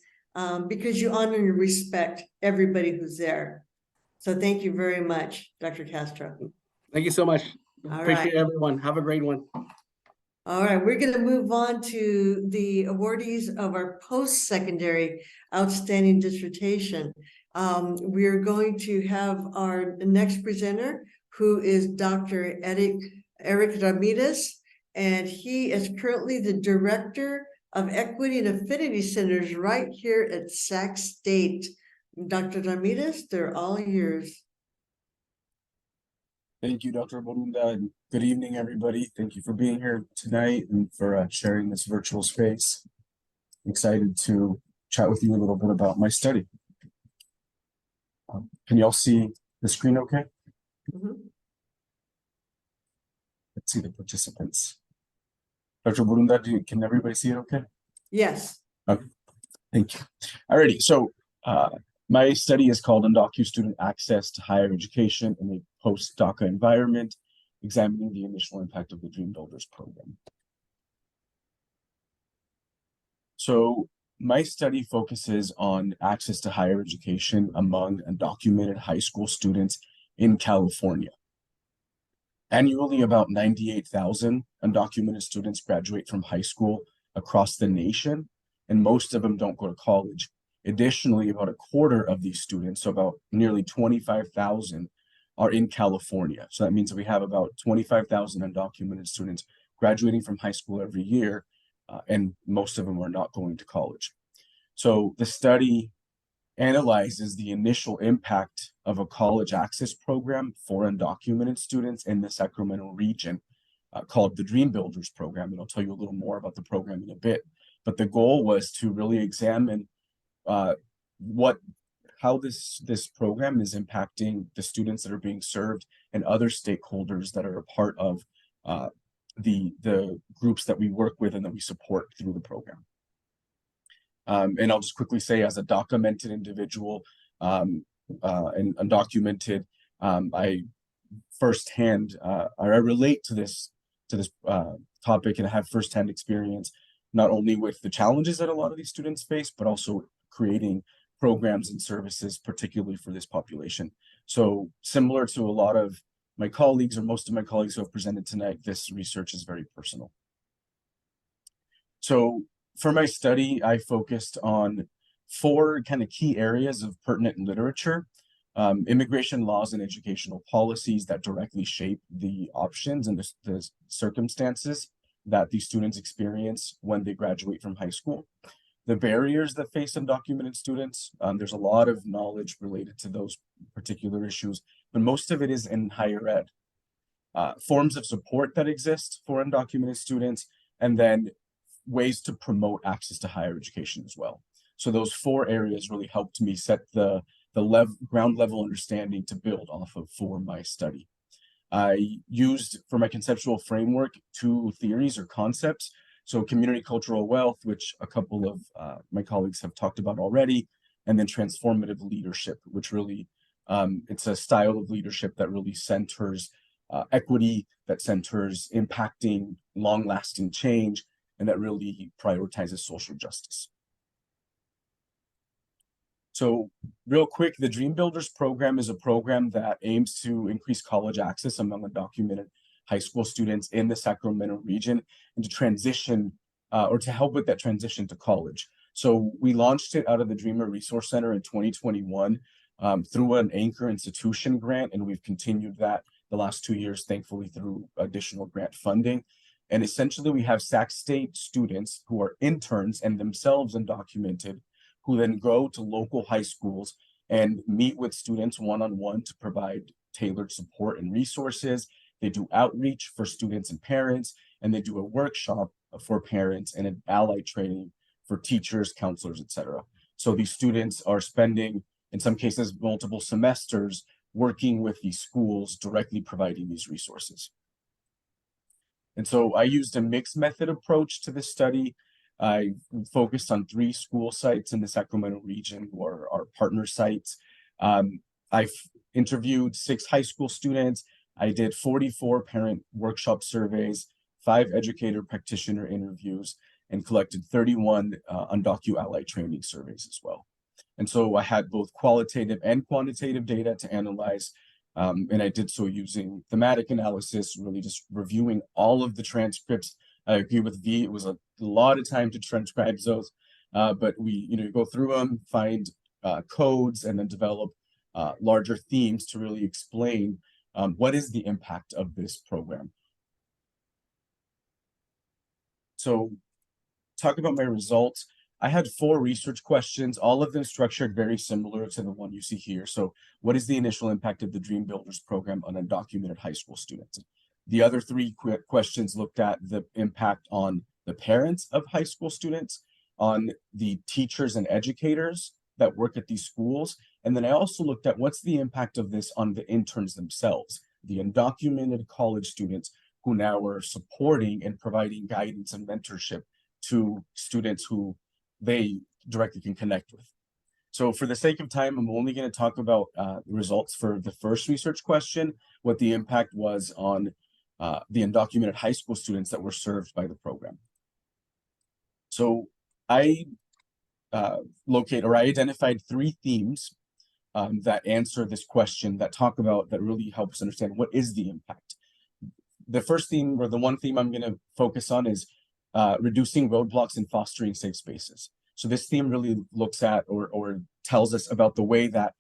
because you honor and respect everybody who's there. So thank you very much, Dr. Castro. Thank you so much. All Appreciate right. everyone. Have a great one. All right, we're going to move on to the awardees of our post-secondary outstanding dissertation. We're going to have our next presenter, who is Dr. Eric Ramirez, and he is currently the Director of Equity and Affinity Centers right here at Sac State. Dr. Ramirez, they're all yours. Thank you, Dr. Borunda, and good evening, everybody. Thank you for being here tonight and for sharing this virtual space. I'm excited to chat with you a little bit about my study. Can you all see the screen okay? Mm-hmm. Let's see the participants. Dr. Borunda, can everybody see it okay? Yes. Okay, thank you. Alrighty, so my study is called Undocu Student Access to Higher Education in a Post-DACA Environment, examining the initial impact of the Dream Builders program. So my study focuses on access to higher education among undocumented high school students in California. Annually, about 98,000 undocumented students graduate from high school across the nation, and most of them don't go to college. Additionally, about a quarter of these students, so about nearly 25,000, are in California. So that means that we have about 25,000 undocumented students graduating from high school every year, and most of them are not going to college. So the study analyzes the initial impact of a college access program for undocumented students in the Sacramento region, called the Dream Builders program. And I'll tell you a little more about the program in a bit. But the goal was to really examine how this program is impacting the students that are being served and other stakeholders that are a part of the groups that we work with and that we support through the program. And I'll just quickly say, as a documented individual and undocumented, I firsthand, I relate to this topic and have firsthand experience, not only with the challenges that a lot of these students face, but also creating programs and services, particularly for this population. So similar to a lot of my colleagues, or most of my colleagues who have presented tonight, this research is very personal. So for my study, I focused on 4 kind of key areas of pertinent literature: immigration laws and educational policies that directly shape the options and the circumstances that these students experience when they graduate from high school; the barriers that face undocumented students. There's a lot of knowledge related to those particular issues, but most of it is in higher ed. Forms of support that exist for undocumented students, and then ways to promote access to higher education as well. So those 4 areas really helped me set the ground level understanding to build off of for my study. I used, for my conceptual framework, 2 theories or concepts. So community cultural wealth, which a couple of my colleagues have talked about already, and then transformative leadership, which really, it's a style of leadership that really centers equity, that centers impacting long-lasting change, and that really prioritizes social justice. So real quick, the Dream Builders program is a program that aims to increase college access among undocumented high school students in the Sacramento region, and to transition or to help with that transition to college. So we launched it out of the Dreamer Resource Center in 2021 through an anchor institution grant, and we've continued that the last 2 years, thankfully, through additional grant funding. And essentially, we have Sac State students who are interns and themselves undocumented, who then go to local high schools and meet with students one-on-one to provide tailored support and resources. They do outreach for students and parents, and they do a workshop for parents and an allied training for teachers, counselors, etc. So these students are spending, in some cases, multiple semesters working with these schools, directly providing these resources. And so I used a mixed method approach to this study. I focused on 3 school sites in the Sacramento region, who are our partner sites. I've interviewed 6 high school students. I did 44 parent workshop surveys, 5 educator practitioner interviews, and collected 31 undocu ally training surveys as well. And so I had both qualitative and quantitative data to analyze. And I did so using thematic analysis, really just reviewing all of the transcripts. I agree with V, it was a lot of time to transcribe those, but we go through them, find codes, and then develop larger themes to really explain what is the impact of this program. So talk about my results. I had 4 research questions, all of them structured very similar to the one you see here. So what is the initial impact of the Dream Builders program on undocumented high school students? The other 3 questions looked at the impact on the parents of high school students, on the teachers and educators that work at these schools. And then I also looked at what's the impact of this on the interns themselves, the undocumented college students who now are supporting and providing guidance and mentorship to students who they directly can connect with. So for the sake of time, I'm only going to talk about the results for the first research question, what the impact was on the undocumented high school students that were served by the program. So I I identified 3 themes that answer this question, that really help us understand what is the impact. The first theme, or the one theme I'm going to focus on, is reducing roadblocks and fostering safe spaces. So this theme really looks at or tells us about the way that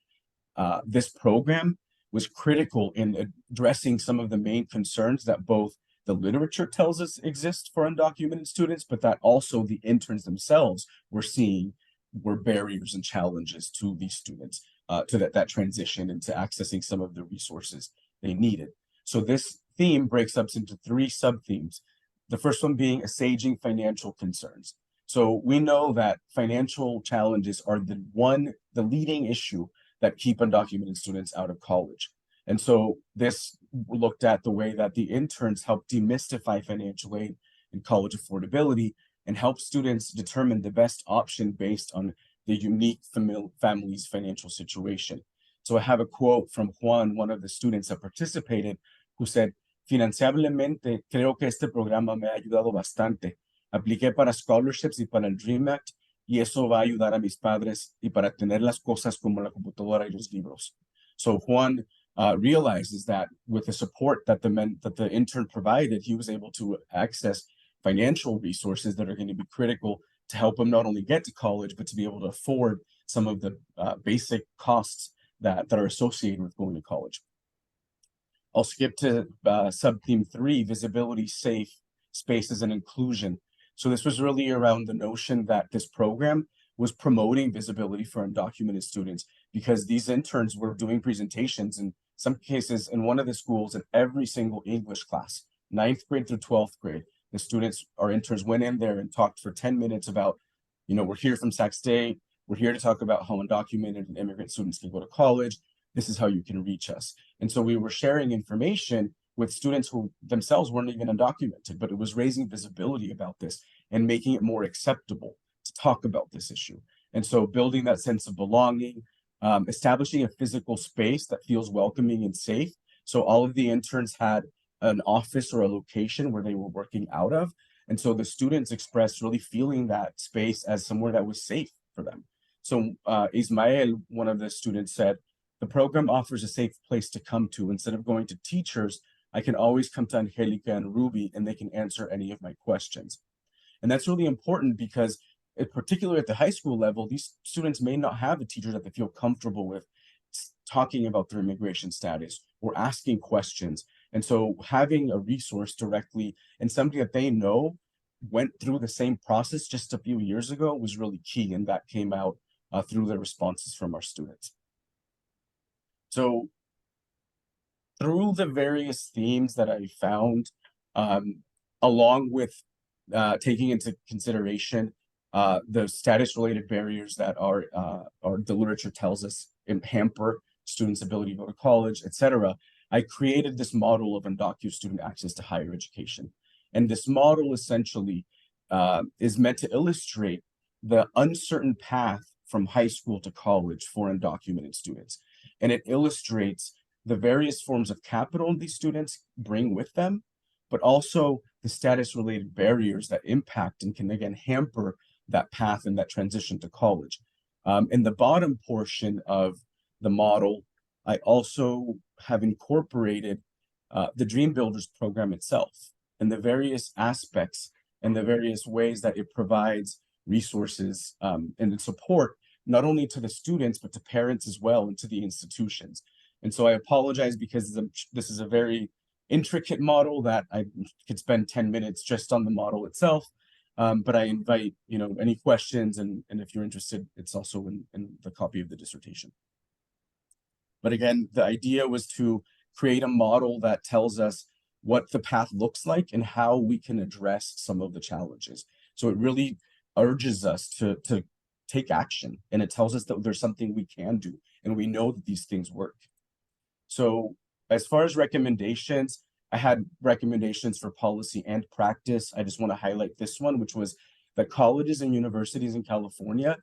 this program was critical in addressing some of the main concerns that both the literature tells us exist for undocumented students, but that also the interns themselves were seeing were barriers and challenges to these students, to that transition into accessing some of the resources they needed. So this theme breaks up into 3 sub-themes. The first one being assuaging financial concerns. So we know that financial challenges are the leading issue that keep undocumented students out of college. And so this looked at the way that the interns help demystify financial aid and college affordability and help students determine the best option based on the unique family's financial situation. So I have a quote from Juan, one of the students that participated, who said, "Financiablemente, creo que este programa me ha ayudado bastante. Apliqué para scholarships y para el Dream Act, y eso va a ayudar a mis padres y para tener las cosas como la computadora y los libros." So Juan realizes that with the support that the intern provided, he was able to access financial resources that are going to be critical to help him not only get to college, but to be able to afford some of the basic costs that are associated with going to college. I'll skip to sub-theme 3, visibility, safe spaces, and inclusion. So this was really around the notion that this program was promoting visibility for undocumented students, because these interns were doing presentations, in some cases in one of the schools, in every single English class, 9th grade through 12th grade. The students, our interns, went in there and talked for 10 minutes about, we're here from Sac State. We're here to talk about how undocumented and immigrant students can go to college. This is how you can reach us. And so we were sharing information with students who themselves weren't even undocumented, but it was raising visibility about this and making it more acceptable to talk about this issue. And so building that sense of belonging, establishing a physical space that feels welcoming and safe. So all of the interns had an office or a location where they were working out of. And so the students expressed really feeling that space as somewhere that was safe for them. So Ismael, one of the students, said, "The program offers a safe place to come to. Instead of going to teachers, I can always come to Angelica and Ruby, and they can answer any of my questions." And that's really important because, particularly at the high school level, these students may not have a teacher that they feel comfortable with talking about their immigration status or asking questions. And so having a resource directly and somebody that they know went through the same process just a few years ago was really key. And that came out through the responses from our students. So through the various themes that I found, along with taking into consideration the status-related barriers that the literature tells us hamper students' ability to go to college, etc., I created this model of undocumented student access to higher education. And this model essentially is meant to illustrate the uncertain path from high school to college for undocumented students. And it illustrates the various forms of capital these students bring with them, but also the status-related barriers that impact and can, again, hamper that path and that transition to college. In the bottom portion of the model, I also have incorporated the Dream Builders program itself and the various aspects and the various ways that it provides resources and support, not only to the students, but to parents as well, and to the institutions. And so I apologize because this is a very intricate model that I could spend 10 minutes just on the model itself. But I invite, any questions, and if you're interested, it's also in the copy of the dissertation. But again, the idea was to create a model that tells us what the path looks like and how we can address some of the challenges. So it really urges us to take action, and it tells us that there's something we can do, and we know that these things work. So as far as recommendations, I had recommendations for policy and practice. I just want to highlight this one, which was that colleges and universities in California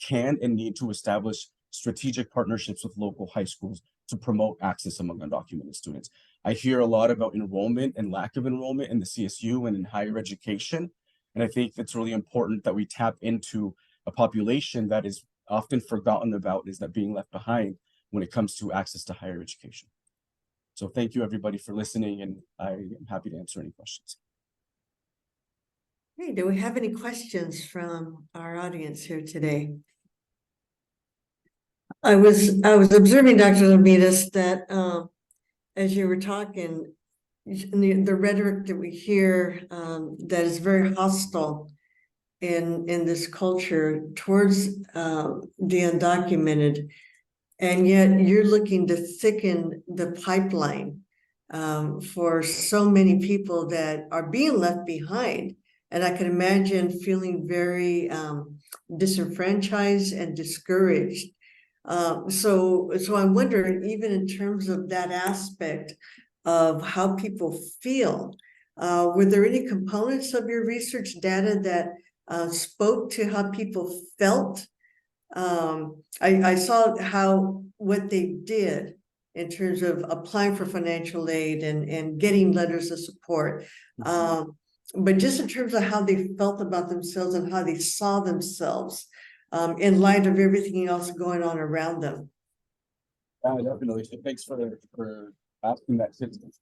can and need to establish strategic partnerships with local high schools to promote access among undocumented students. I hear a lot about enrollment and lack of enrollment in the CSU and in higher education. And I think it's really important that we tap into a population that is often forgotten about, is that being left behind when it comes to access to higher education. So thank you everybody for listening, and I am happy to answer any questions. Hey, do we have any questions from our audience here today? I was observing, Dr. Ramirez, that as you were talking, the rhetoric that we hear that is very hostile in this culture towards the undocumented, and yet you're looking to thicken the pipeline for so many people that are being left behind. And I can imagine feeling very disenfranchised and discouraged. So I'm wondering, even in terms of that aspect of how people feel, were there any components of your research data that spoke to how people felt? I saw what they did in terms of applying for financial aid and getting letters of support. But just in terms of how they felt about themselves and how they saw themselves in light of everything else going on around them. Definitely. So thanks for asking that.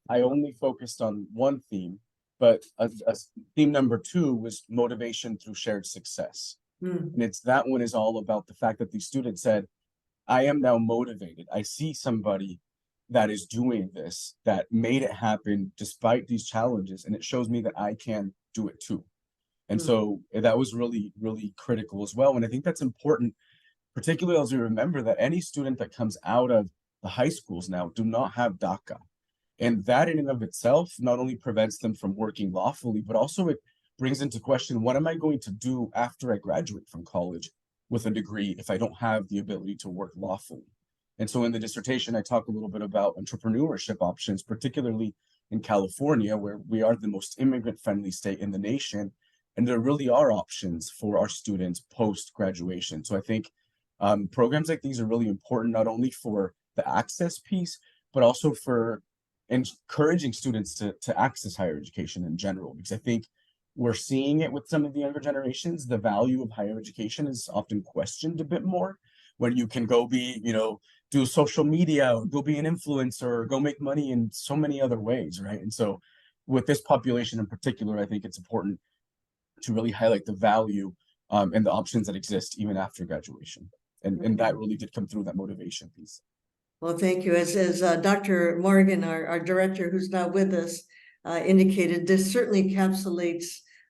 I only focused on one theme, but theme number 2 was motivation through shared success. And it's that one is all about the fact that the student said, I am now motivated. I see somebody that is doing this, that made it happen despite these challenges, and it shows me that I can do it too. And so that was really, really critical as well. And I think that's important, particularly as we remember that any student that comes out of the high schools now do not have DACA. And that in and of itself not only prevents them from working lawfully, but also it brings into question, what am I going to do after I graduate from college with a degree if I don't have the ability to work lawfully? And so in the dissertation, I talk a little bit about entrepreneurship options, particularly in California, where we are the most immigrant-friendly state in the nation. And there really are options for our students post-graduation. So I think programs like these are really important, not only for the access piece, but also for encouraging students to access higher education in general. Because I think we're seeing it with some of the younger generations, the value of higher education is often questioned a bit more, when you can go be, do social media, or go be an influencer, or go make money in so many other ways, right? And so with this population in particular, I think it's important to really highlight the value and the options that exist even after graduation. And that really did come through, that motivation piece. Well, thank you. As Dr. Morgan, our director, who's not with us, indicated, this certainly encapsulates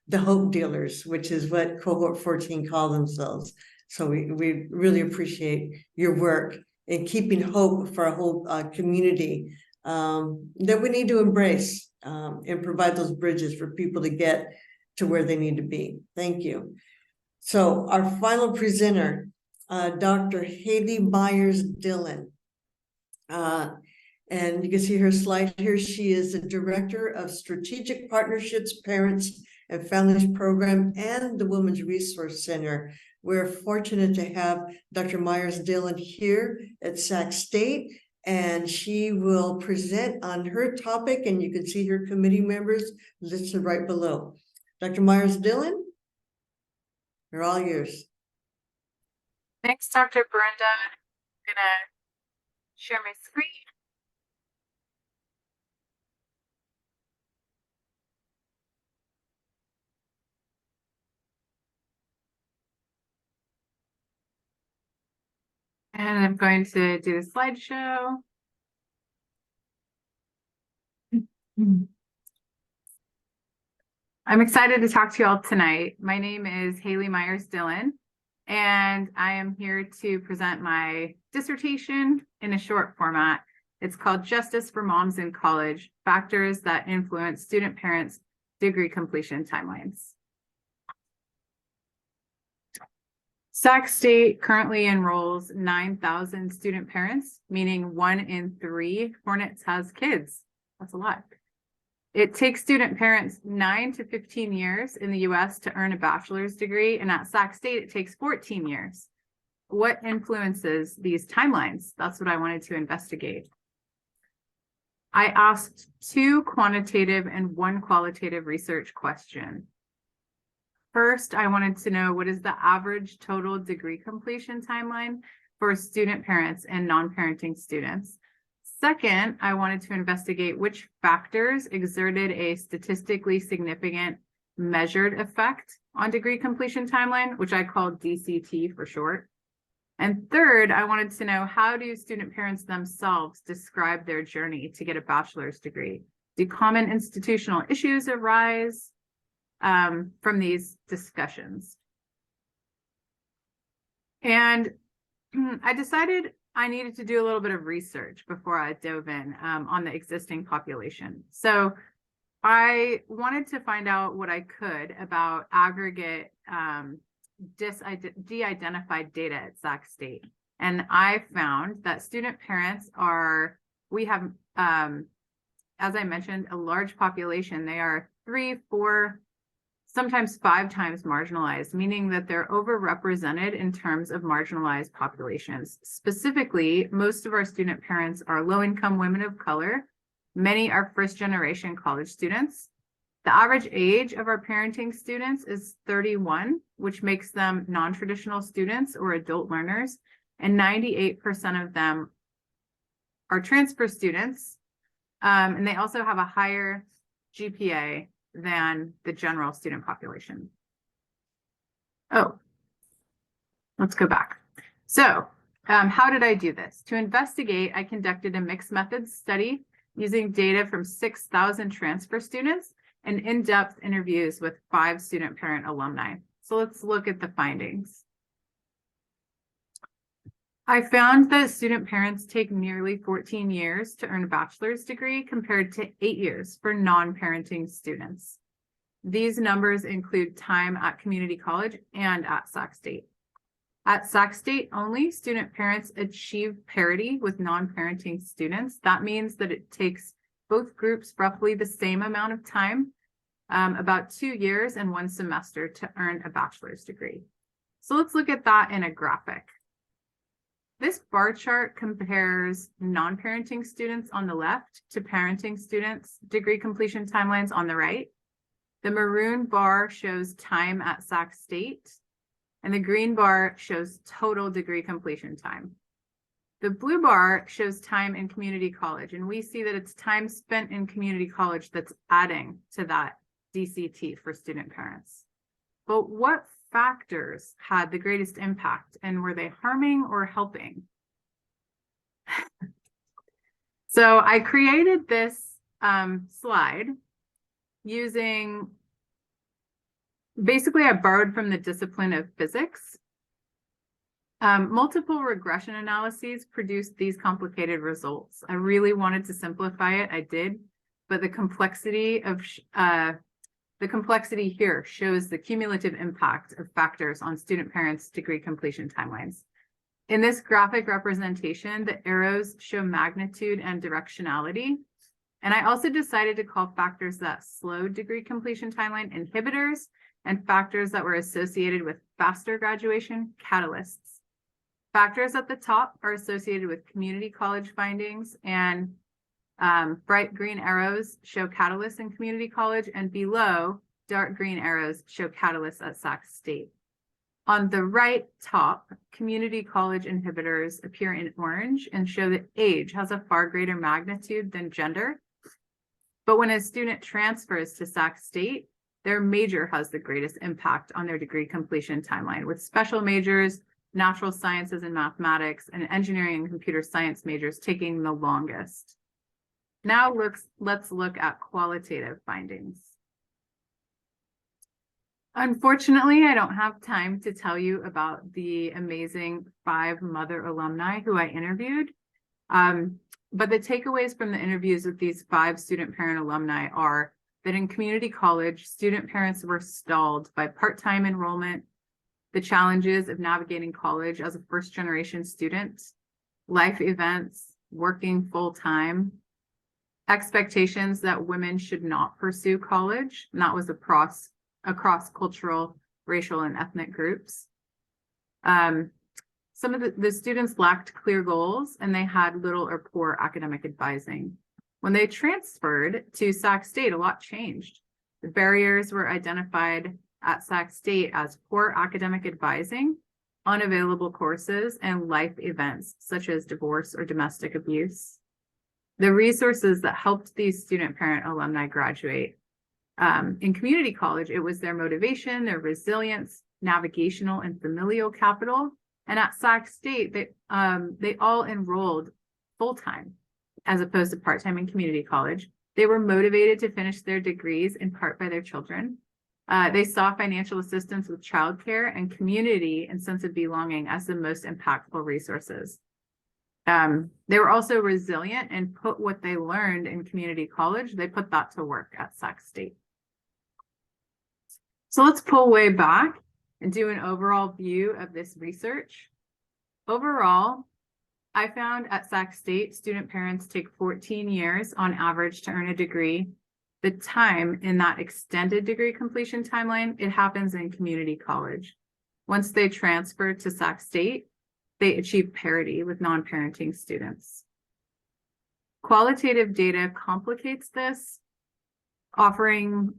the hope dealers, which is what cohort 14 call themselves. So we really appreciate your work in keeping hope for a whole community that we need to embrace and provide those bridges for people to get to where they need to be. Thank you. So our final presenter, Dr. Haley Myers-Dillon. And you can see her slide here. She is the Director of Strategic Partnerships, Parents and Families Program, and the Women's Resource Center. We're fortunate to have Dr. Myers-Dillon here at Sac State, and she will present on her topic, and you can see her committee members listed right below. Dr. Myers-Dillon, you're all yours. Thanks, Dr. Brenda. I'm gonna share my screen. And I'm going to do a slideshow. I'm excited to talk to you all tonight. My name is Haley Myers-Dillon, and I am here to present my dissertation in a short format. It's called Justice for Moms in College: Factors that Influence Student Parents' Degree Completion Timelines. Sac State currently enrolls 9,000 student parents, meaning 1 in 3 Hornets has kids. That's a lot. It takes student parents 9 to 15 years in the US to earn a bachelor's degree, and at Sac State, it takes 14 years. What influences these timelines? That's what I wanted to investigate. I asked 2 quantitative and 1 qualitative research questions. First, I wanted to know what is the average total degree completion timeline for student parents and non-parenting students. Second, I wanted to investigate which factors exerted a statistically significant measured effect on degree completion timeline, which I call DCT for short. And third, I wanted to know, how do student parents themselves describe their journey to get a bachelor's degree? Do common institutional issues arise from these discussions? And I decided I needed to do a little bit of research before I dove in on the existing population. So I wanted to find out what I could about aggregate de-identified data at Sac State. And I found that student parents we have, as I mentioned, a large population. They are 3, 4, sometimes 5 times marginalized, meaning that they're overrepresented in terms of marginalized populations. Specifically, most of our student parents are low-income women of color. Many are first-generation college students. The average age of our parenting students is 31, which makes them non-traditional students or adult learners, and 98% of them are transfer students, and they also have a higher GPA than the general student population. Oh, let's go back. So how did I do this? To investigate, I conducted a mixed methods study using data from 6,000 transfer students and in-depth interviews with 5 student parent alumni. So let's look at the findings. I found that student parents take nearly 14 years to earn a bachelor's degree compared to 8 years for non-parenting students. These numbers include time at community college and at Sac State. At Sac State only, student parents achieve parity with non-parenting students. That means that it takes both groups roughly the same amount of time, about 2 years and 1 semester to earn a bachelor's degree. So let's look at that in a graphic. This bar chart compares non-parenting students on the left to parenting students' degree completion timelines on the right. The maroon bar shows time at Sac State, and the green bar shows total degree completion time. The blue bar shows time in community college, and we see that it's time spent in community college that's adding to that DCT for student parents. But what factors had the greatest impact, and were they harming or helping? So I created this slide using, basically I borrowed from the discipline of physics. Multiple regression analyses produced these complicated results. I really wanted to simplify it, I did, but the complexity here shows the cumulative impact of factors on student parents' degree completion timelines. In this graphic representation, the arrows show magnitude and directionality. And I also decided to call factors that slowed degree completion timeline inhibitors, and factors that were associated with faster graduation catalysts. Factors at the top are associated with community college findings, and bright green arrows show catalysts in community college, and below, dark green arrows show catalysts at Sac State. On the right top, community college inhibitors appear in orange and show that age has a far greater magnitude than gender. But when a student transfers to Sac State, their major has the greatest impact on their degree completion timeline, with special majors, natural sciences and mathematics, and engineering and computer science majors taking the longest. Now let's look at qualitative findings. Unfortunately, I don't have time to tell you about the amazing 5 mother alumni who I interviewed. But the takeaways from the interviews with these 5 student parent alumni are that in community college, student parents were stalled by part-time enrollment, the challenges of navigating college as a first-generation student, life events, working full-time, expectations that women should not pursue college, and that was across cultural, racial, and ethnic groups. Some of the students lacked clear goals, and they had little or poor academic advising. When they transferred to Sac State, a lot changed. The barriers were identified at Sac State as poor academic advising, unavailable courses, and life events such as divorce or domestic abuse. The resources that helped these student parent alumni graduate. In community college, it was their motivation, their resilience, navigational and familial capital. And at Sac State, they all enrolled full-time as opposed to part-time in community college. They were motivated to finish their degrees in part by their children. They saw financial assistance with childcare and community and sense of belonging as the most impactful resources. They were also resilient and put what they learned in community college, they put that to work at Sac State. So let's pull way back and do an overall view of this research. Overall, I found at Sac State, student parents take 14 years on average to earn a degree. The time in that extended degree completion timeline, it happens in community college. Once they transfer to Sac State, they achieve parity with non-parenting students. Qualitative data complicates this, offering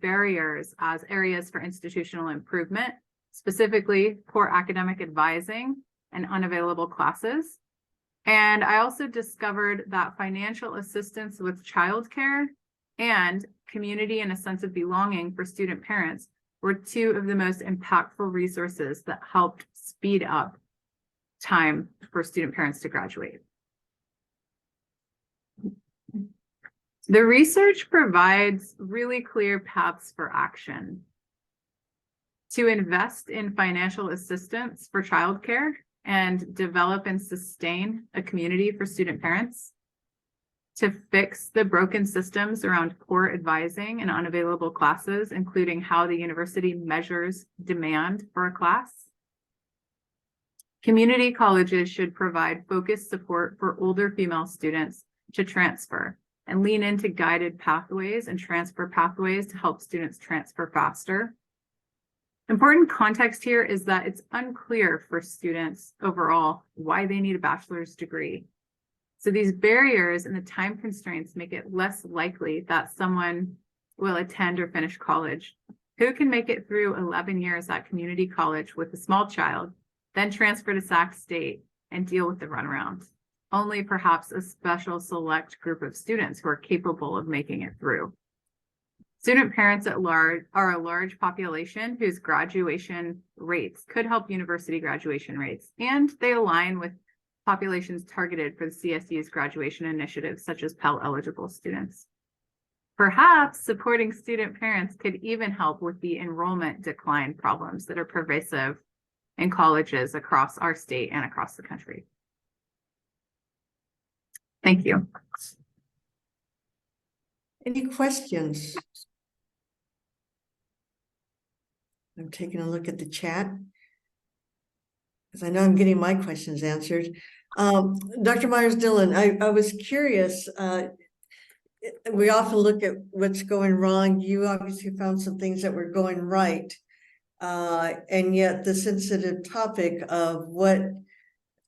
barriers as areas for institutional improvement, specifically poor academic advising and unavailable classes. And I also discovered that financial assistance with childcare and community and a sense of belonging for student parents were two of the most impactful resources that helped speed up time for student parents to graduate. The research provides really clear paths for action. To invest in financial assistance for childcare and develop and sustain a community for student parents. To fix the broken systems around poor advising and unavailable classes, including how the university measures demand for a class. Community colleges should provide focused support for older female students to transfer and lean into guided pathways and transfer pathways to help students transfer faster. Important context here is that it's unclear for students overall why they need a bachelor's degree. So these barriers and the time constraints make it less likely that someone will attend or finish college. Who can make it through 11 years at community college with a small child, then transfer to Sac State and deal with the runaround? Only perhaps a special select group of students who are capable of making it through. Student parents at large are a large population whose graduation rates could help university graduation rates, and they align with populations targeted for the CSU's graduation initiatives, such as Pell eligible students. Perhaps supporting student parents could even help with the enrollment decline problems that are pervasive in colleges across our state and across the country. Thank you. Any questions? I'm taking a look at the chat, because I know I'm getting my questions answered. Dr. Myers-Dillon, I was curious. We often look at what's going wrong. You obviously found some things that were going right. And yet the sensitive topic of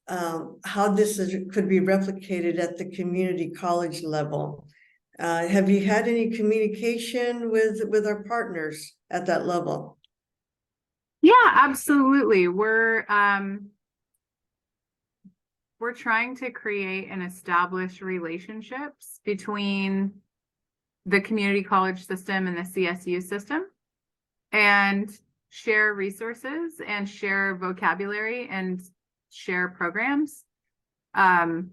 how this could be replicated at the community college level. Have you had any communication with our partners at that level? Yeah, absolutely. We're trying to create and establish relationships between the community college system and the CSU system, and share resources and share vocabulary and share programs. I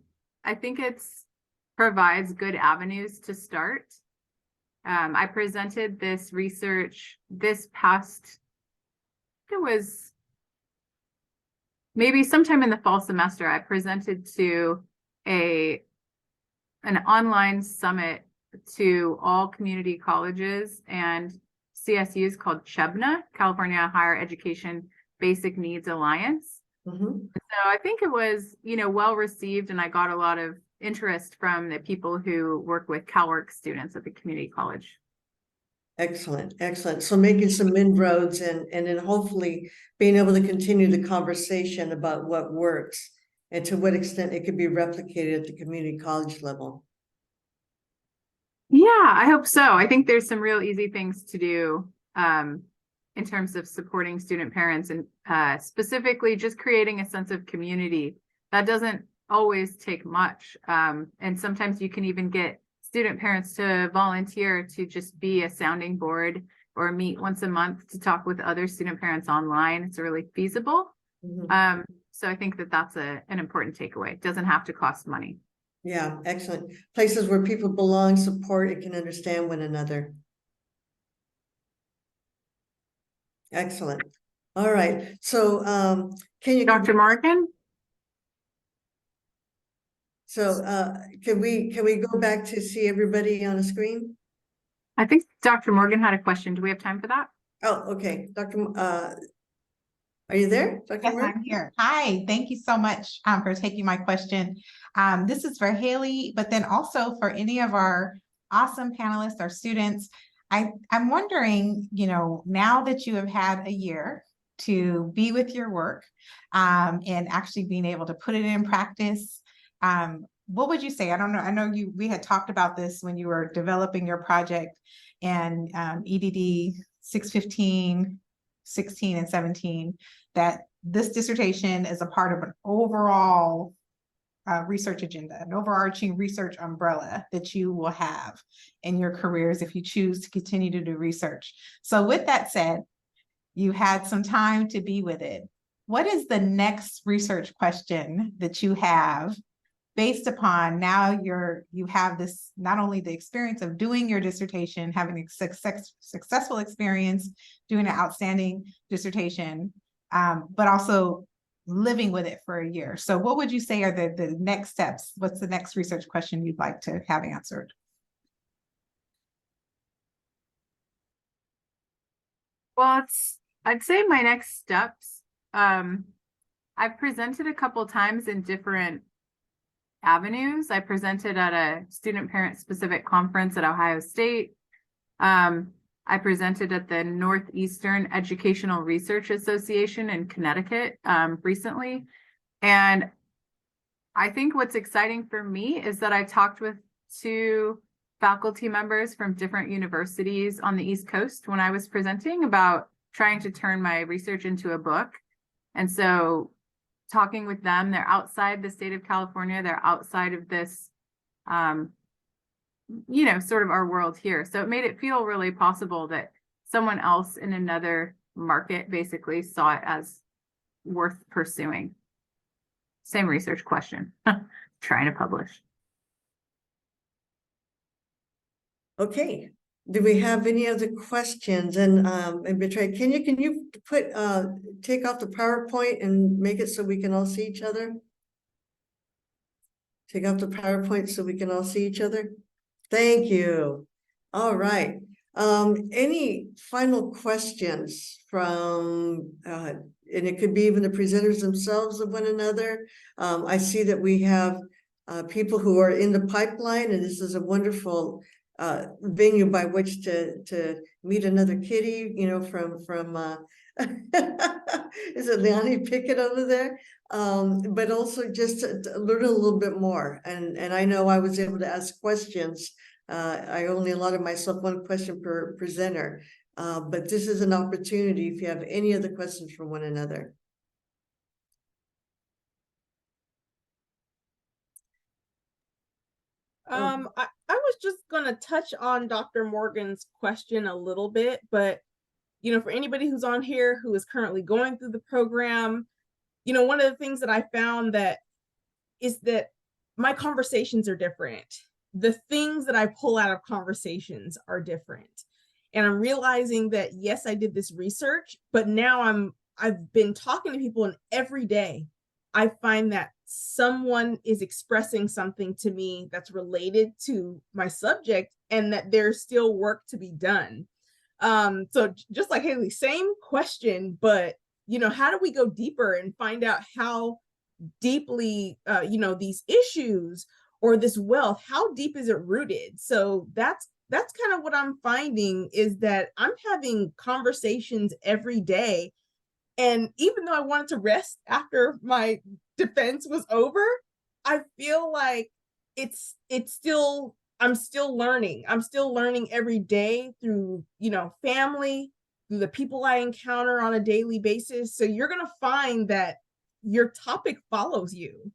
think it's provides good avenues to start. I presented this research this past, it was maybe sometime in the fall semester. I presented to an online summit to all community colleges and CSUs called CHEBNA, California Higher Education Basic Needs Alliance. Mm-hmm. So I think it was, well received, and I got a lot of interest from the people who work with CalWorks students at the community college. Excellent, excellent. So making some inroads and then hopefully being able to continue the conversation about what works and to what extent it could be replicated at the community college level. Yeah, I hope so. I think there's some real easy things to do in terms of supporting student parents and specifically just creating a sense of community. That doesn't always take much. And sometimes you can even get student parents to volunteer to just be a sounding board or meet once a month to talk with other student parents online. It's really feasible. Mhm. So I think that that's an important takeaway. It doesn't have to cost money. Yeah, excellent. Places where people belong, support, and can understand one another. Excellent. All right. So can you Dr. Morgan? so can we go back to see everybody on the screen? I think Dr. Morgan had a question. Do we have time for that? Oh, okay. Are you there, Dr. Yes, Moore? I'm here. Hi, thank you so much for taking my question. This is for Haley, but then also for any of our awesome panelists, our students. I'm wondering, you know, now that you have had a year to be with your work and actually being able to put it in practice, what would you say? I don't know. I know we had talked about this when you were developing your project, and EDD 615, 16, and 17, that this dissertation is a part of an overall research agenda, an overarching research umbrella that you will have in your careers if you choose to continue to do research. So with that said, you had some time to be with it. What is the next research question that you have based upon now you have this, not only the experience of doing your dissertation, having a successful experience, doing an outstanding dissertation, but also living with it for a year. So what would you say are the next steps? What's the next research question you'd like to have answered? Well, I'd say my next steps, I've presented a couple times in different avenues. I presented at a student parent specific conference at Ohio State. I presented at the Northeastern Educational Research Association in Connecticut recently. And I think what's exciting for me is that I talked with 2 faculty members from different universities on the East Coast when I was presenting about trying to turn my research into a book. And so talking with them, they're outside the state of California, they're outside of this, you know, sort of our world here. So it made it feel really possible that someone else in another market basically saw it as worth pursuing. Same research question, trying to publish. Okay. Do we have any other questions? And Betray, can you put take off the PowerPoint and make it so we can all see each other? Take off the PowerPoint so we can all see each other. Thank you. All right. Any final questions from and it could be even the presenters themselves of one another. I see that we have people who are in the pipeline, and this is a wonderful venue by which to meet another kitty, you know, from is it Leonie Pickett over there? But also just to learn a little bit more. And I know I was able to ask questions. I only allotted myself 1 question per presenter, but this is an opportunity if you have any other questions from one another. I was just gonna touch on Dr. Morgan's question a little bit, but you know, for anybody who's on here who is currently going through the program, you know, one of the things that I found that is that my conversations are different. The things that I pull out of conversations are different. And I'm realizing that, yes, I did this research, but now I've been talking to people, and every day I find that someone is expressing something to me that's related to my subject, and that there's still work to be done. So just like Haley, same question, but you know, how do we go deeper and find out how deeply, you know, these issues or this wealth, how deep is it rooted? So that's kind of what I'm finding, is that I'm having conversations every day. And even though I wanted to rest after my defense was over, I feel like it's still, I'm still learning. I'm still learning every day through, family, through the people I encounter on a daily basis. So you're going to find that your topic follows you.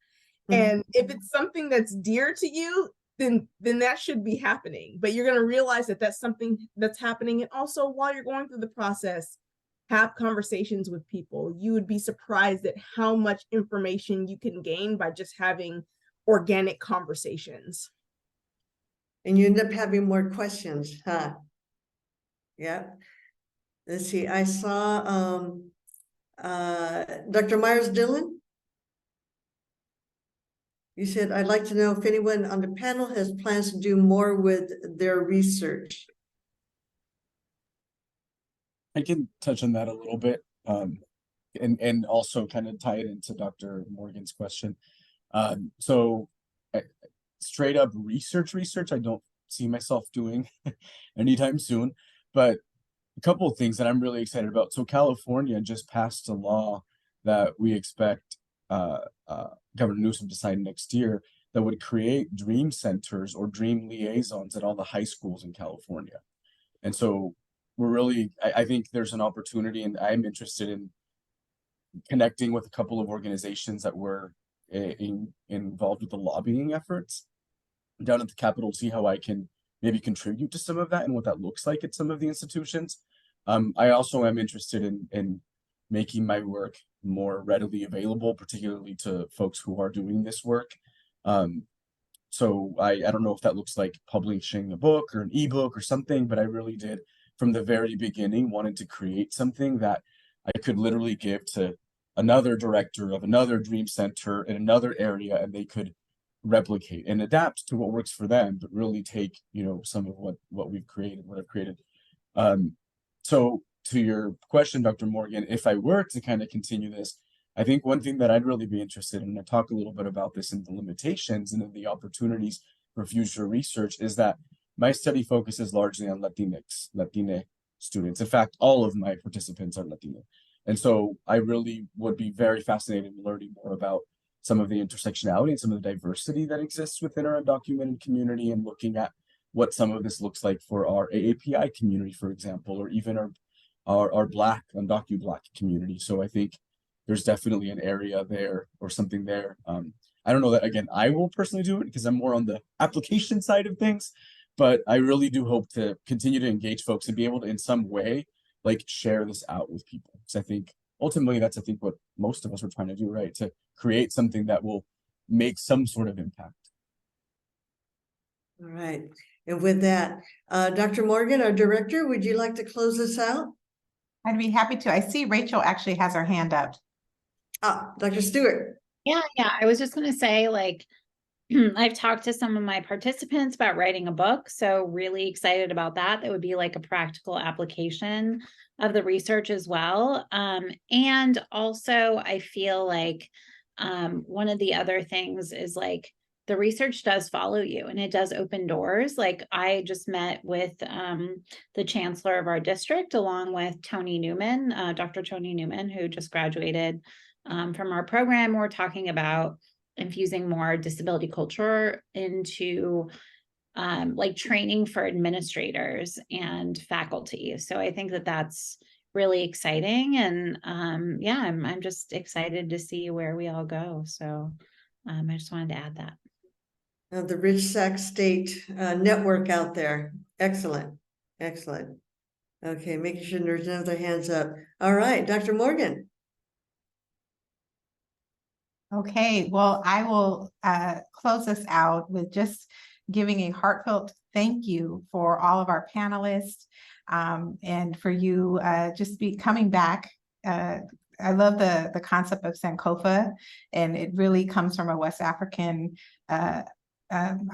And if it's something that's dear to you, then that should be happening. But you're going to realize that that's something that's happening. And also, while you're going through the process, have conversations with people. You would be surprised at how much information you can gain by just having organic conversations. And you end up having more questions, huh? Yeah. Let's see, I saw Dr. Myers Dillon. You said, I'd like to know if anyone on the panel has plans to do more with their research. I can touch on that a little bit, and also kind of tie it into Dr. Morgan's question. So straight up research, I don't see myself doing anytime soon, but a couple of things that I'm really excited about. So California just passed a law that we expect Governor Newsom to sign next year that would create dream centers or dream liaisons at all the high schools in California. And so we're really, I think there's an opportunity, and I'm interested in connecting with a couple of organizations that were involved with the lobbying efforts down at the Capitol to see how I can maybe contribute to some of that and what that looks like at some of the institutions. I also am interested in making my work more readily available, particularly to folks who are doing this work. So I don't know if that looks like publishing a book or an ebook or something, but I really did from the very beginning wanted to create something that I could literally give to another director of another dream center in another area, and they could replicate and adapt to what works for them, but really take, some of what we've created, what I've created. So to your question, Dr. Morgan, if I were to kind of continue this, I think one thing that I'd really be interested in, and I talk a little bit about this in the limitations and in the opportunities for future research, is that my study focuses largely on Latina students. In fact, all of my participants are Latino. And so I really would be very fascinated in learning more about some of the intersectionality and some of the diversity that exists within our undocumented community, and looking at what some of this looks like for our AAPI community, for example, or even our Black, undocu-Black community. So I think there's definitely an area there or something there. I don't know that, again, I will personally do it because I'm more on the application side of things, but I really do hope to continue to engage folks and be able to, in some way, like share this out with people. Because I think ultimately that's, what most of us are trying to do, right? To create something that will make some sort of impact. All right. And with that, Dr. Morgan, our director, would you like to close us out? I'd be happy to. I see Rachel actually has her hand up. Dr. Stewart. Yeah. I was just going to say, I've talked to some of my participants about writing a book, so really excited about that. That would be like a practical application of the research as well. And also I feel like one of the other things is the research does follow you and it does open doors. I just met with the chancellor of our district along with Tony Newman, Dr. Tony Newman, who just graduated from our program. We're talking about infusing more disability culture into training for administrators and faculty. So I think that that's really exciting. And I'm just excited to see where we all go. So I just wanted to add that. The Rich Sac State network out there. Excellent. Okay, making sure there's no other hands up. All right, Dr. Morgan. Okay, well, I will close us out with just giving a heartfelt thank you for all of our panelists and for you just coming back. I love the concept of Sankofa, and it really comes from a West African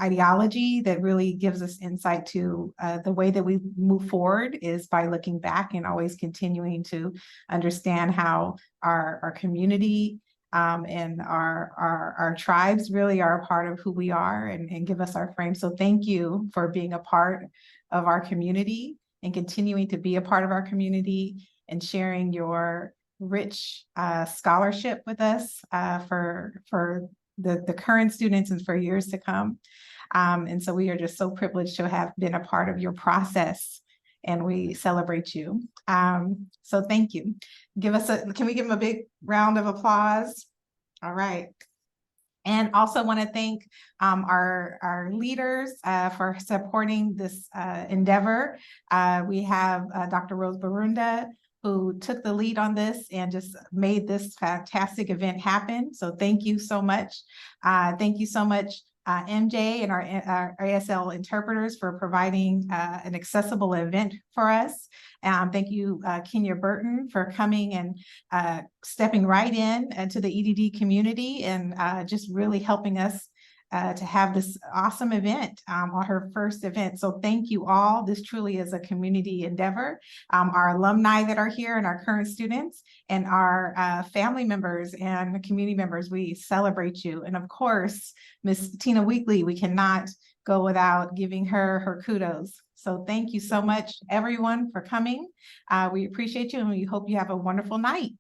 ideology that really gives us insight to the way that we move forward is by looking back and always continuing to understand how our community and our tribes really are a part of who we are and give us our frame. So thank you for being a part of our community and continuing to be a part of our community and sharing your rich scholarship with us for the current students and for years to come. And so we are just so privileged to have been a part of your process, and we celebrate you. So thank you. Can we give them a big round of applause? All right. And also want to thank our leaders for supporting this endeavor. We have Dr. Rose Barunda, who took the lead on this and just made this fantastic event happen. So thank you so much. Thank you so much, MJ and our ASL interpreters, for providing an accessible event for us. Thank you, Kenya Burton, for coming and stepping right into the EDD community and just really helping us to have this awesome event on her first event. So thank you all. This truly is a community endeavor. Our alumni that are here and our current students and our family members and community members, we celebrate you. And of course, Miss Tina Weekly, we cannot go without giving her kudos. So thank you so much, everyone, for coming. We appreciate you, and we hope you have a wonderful night.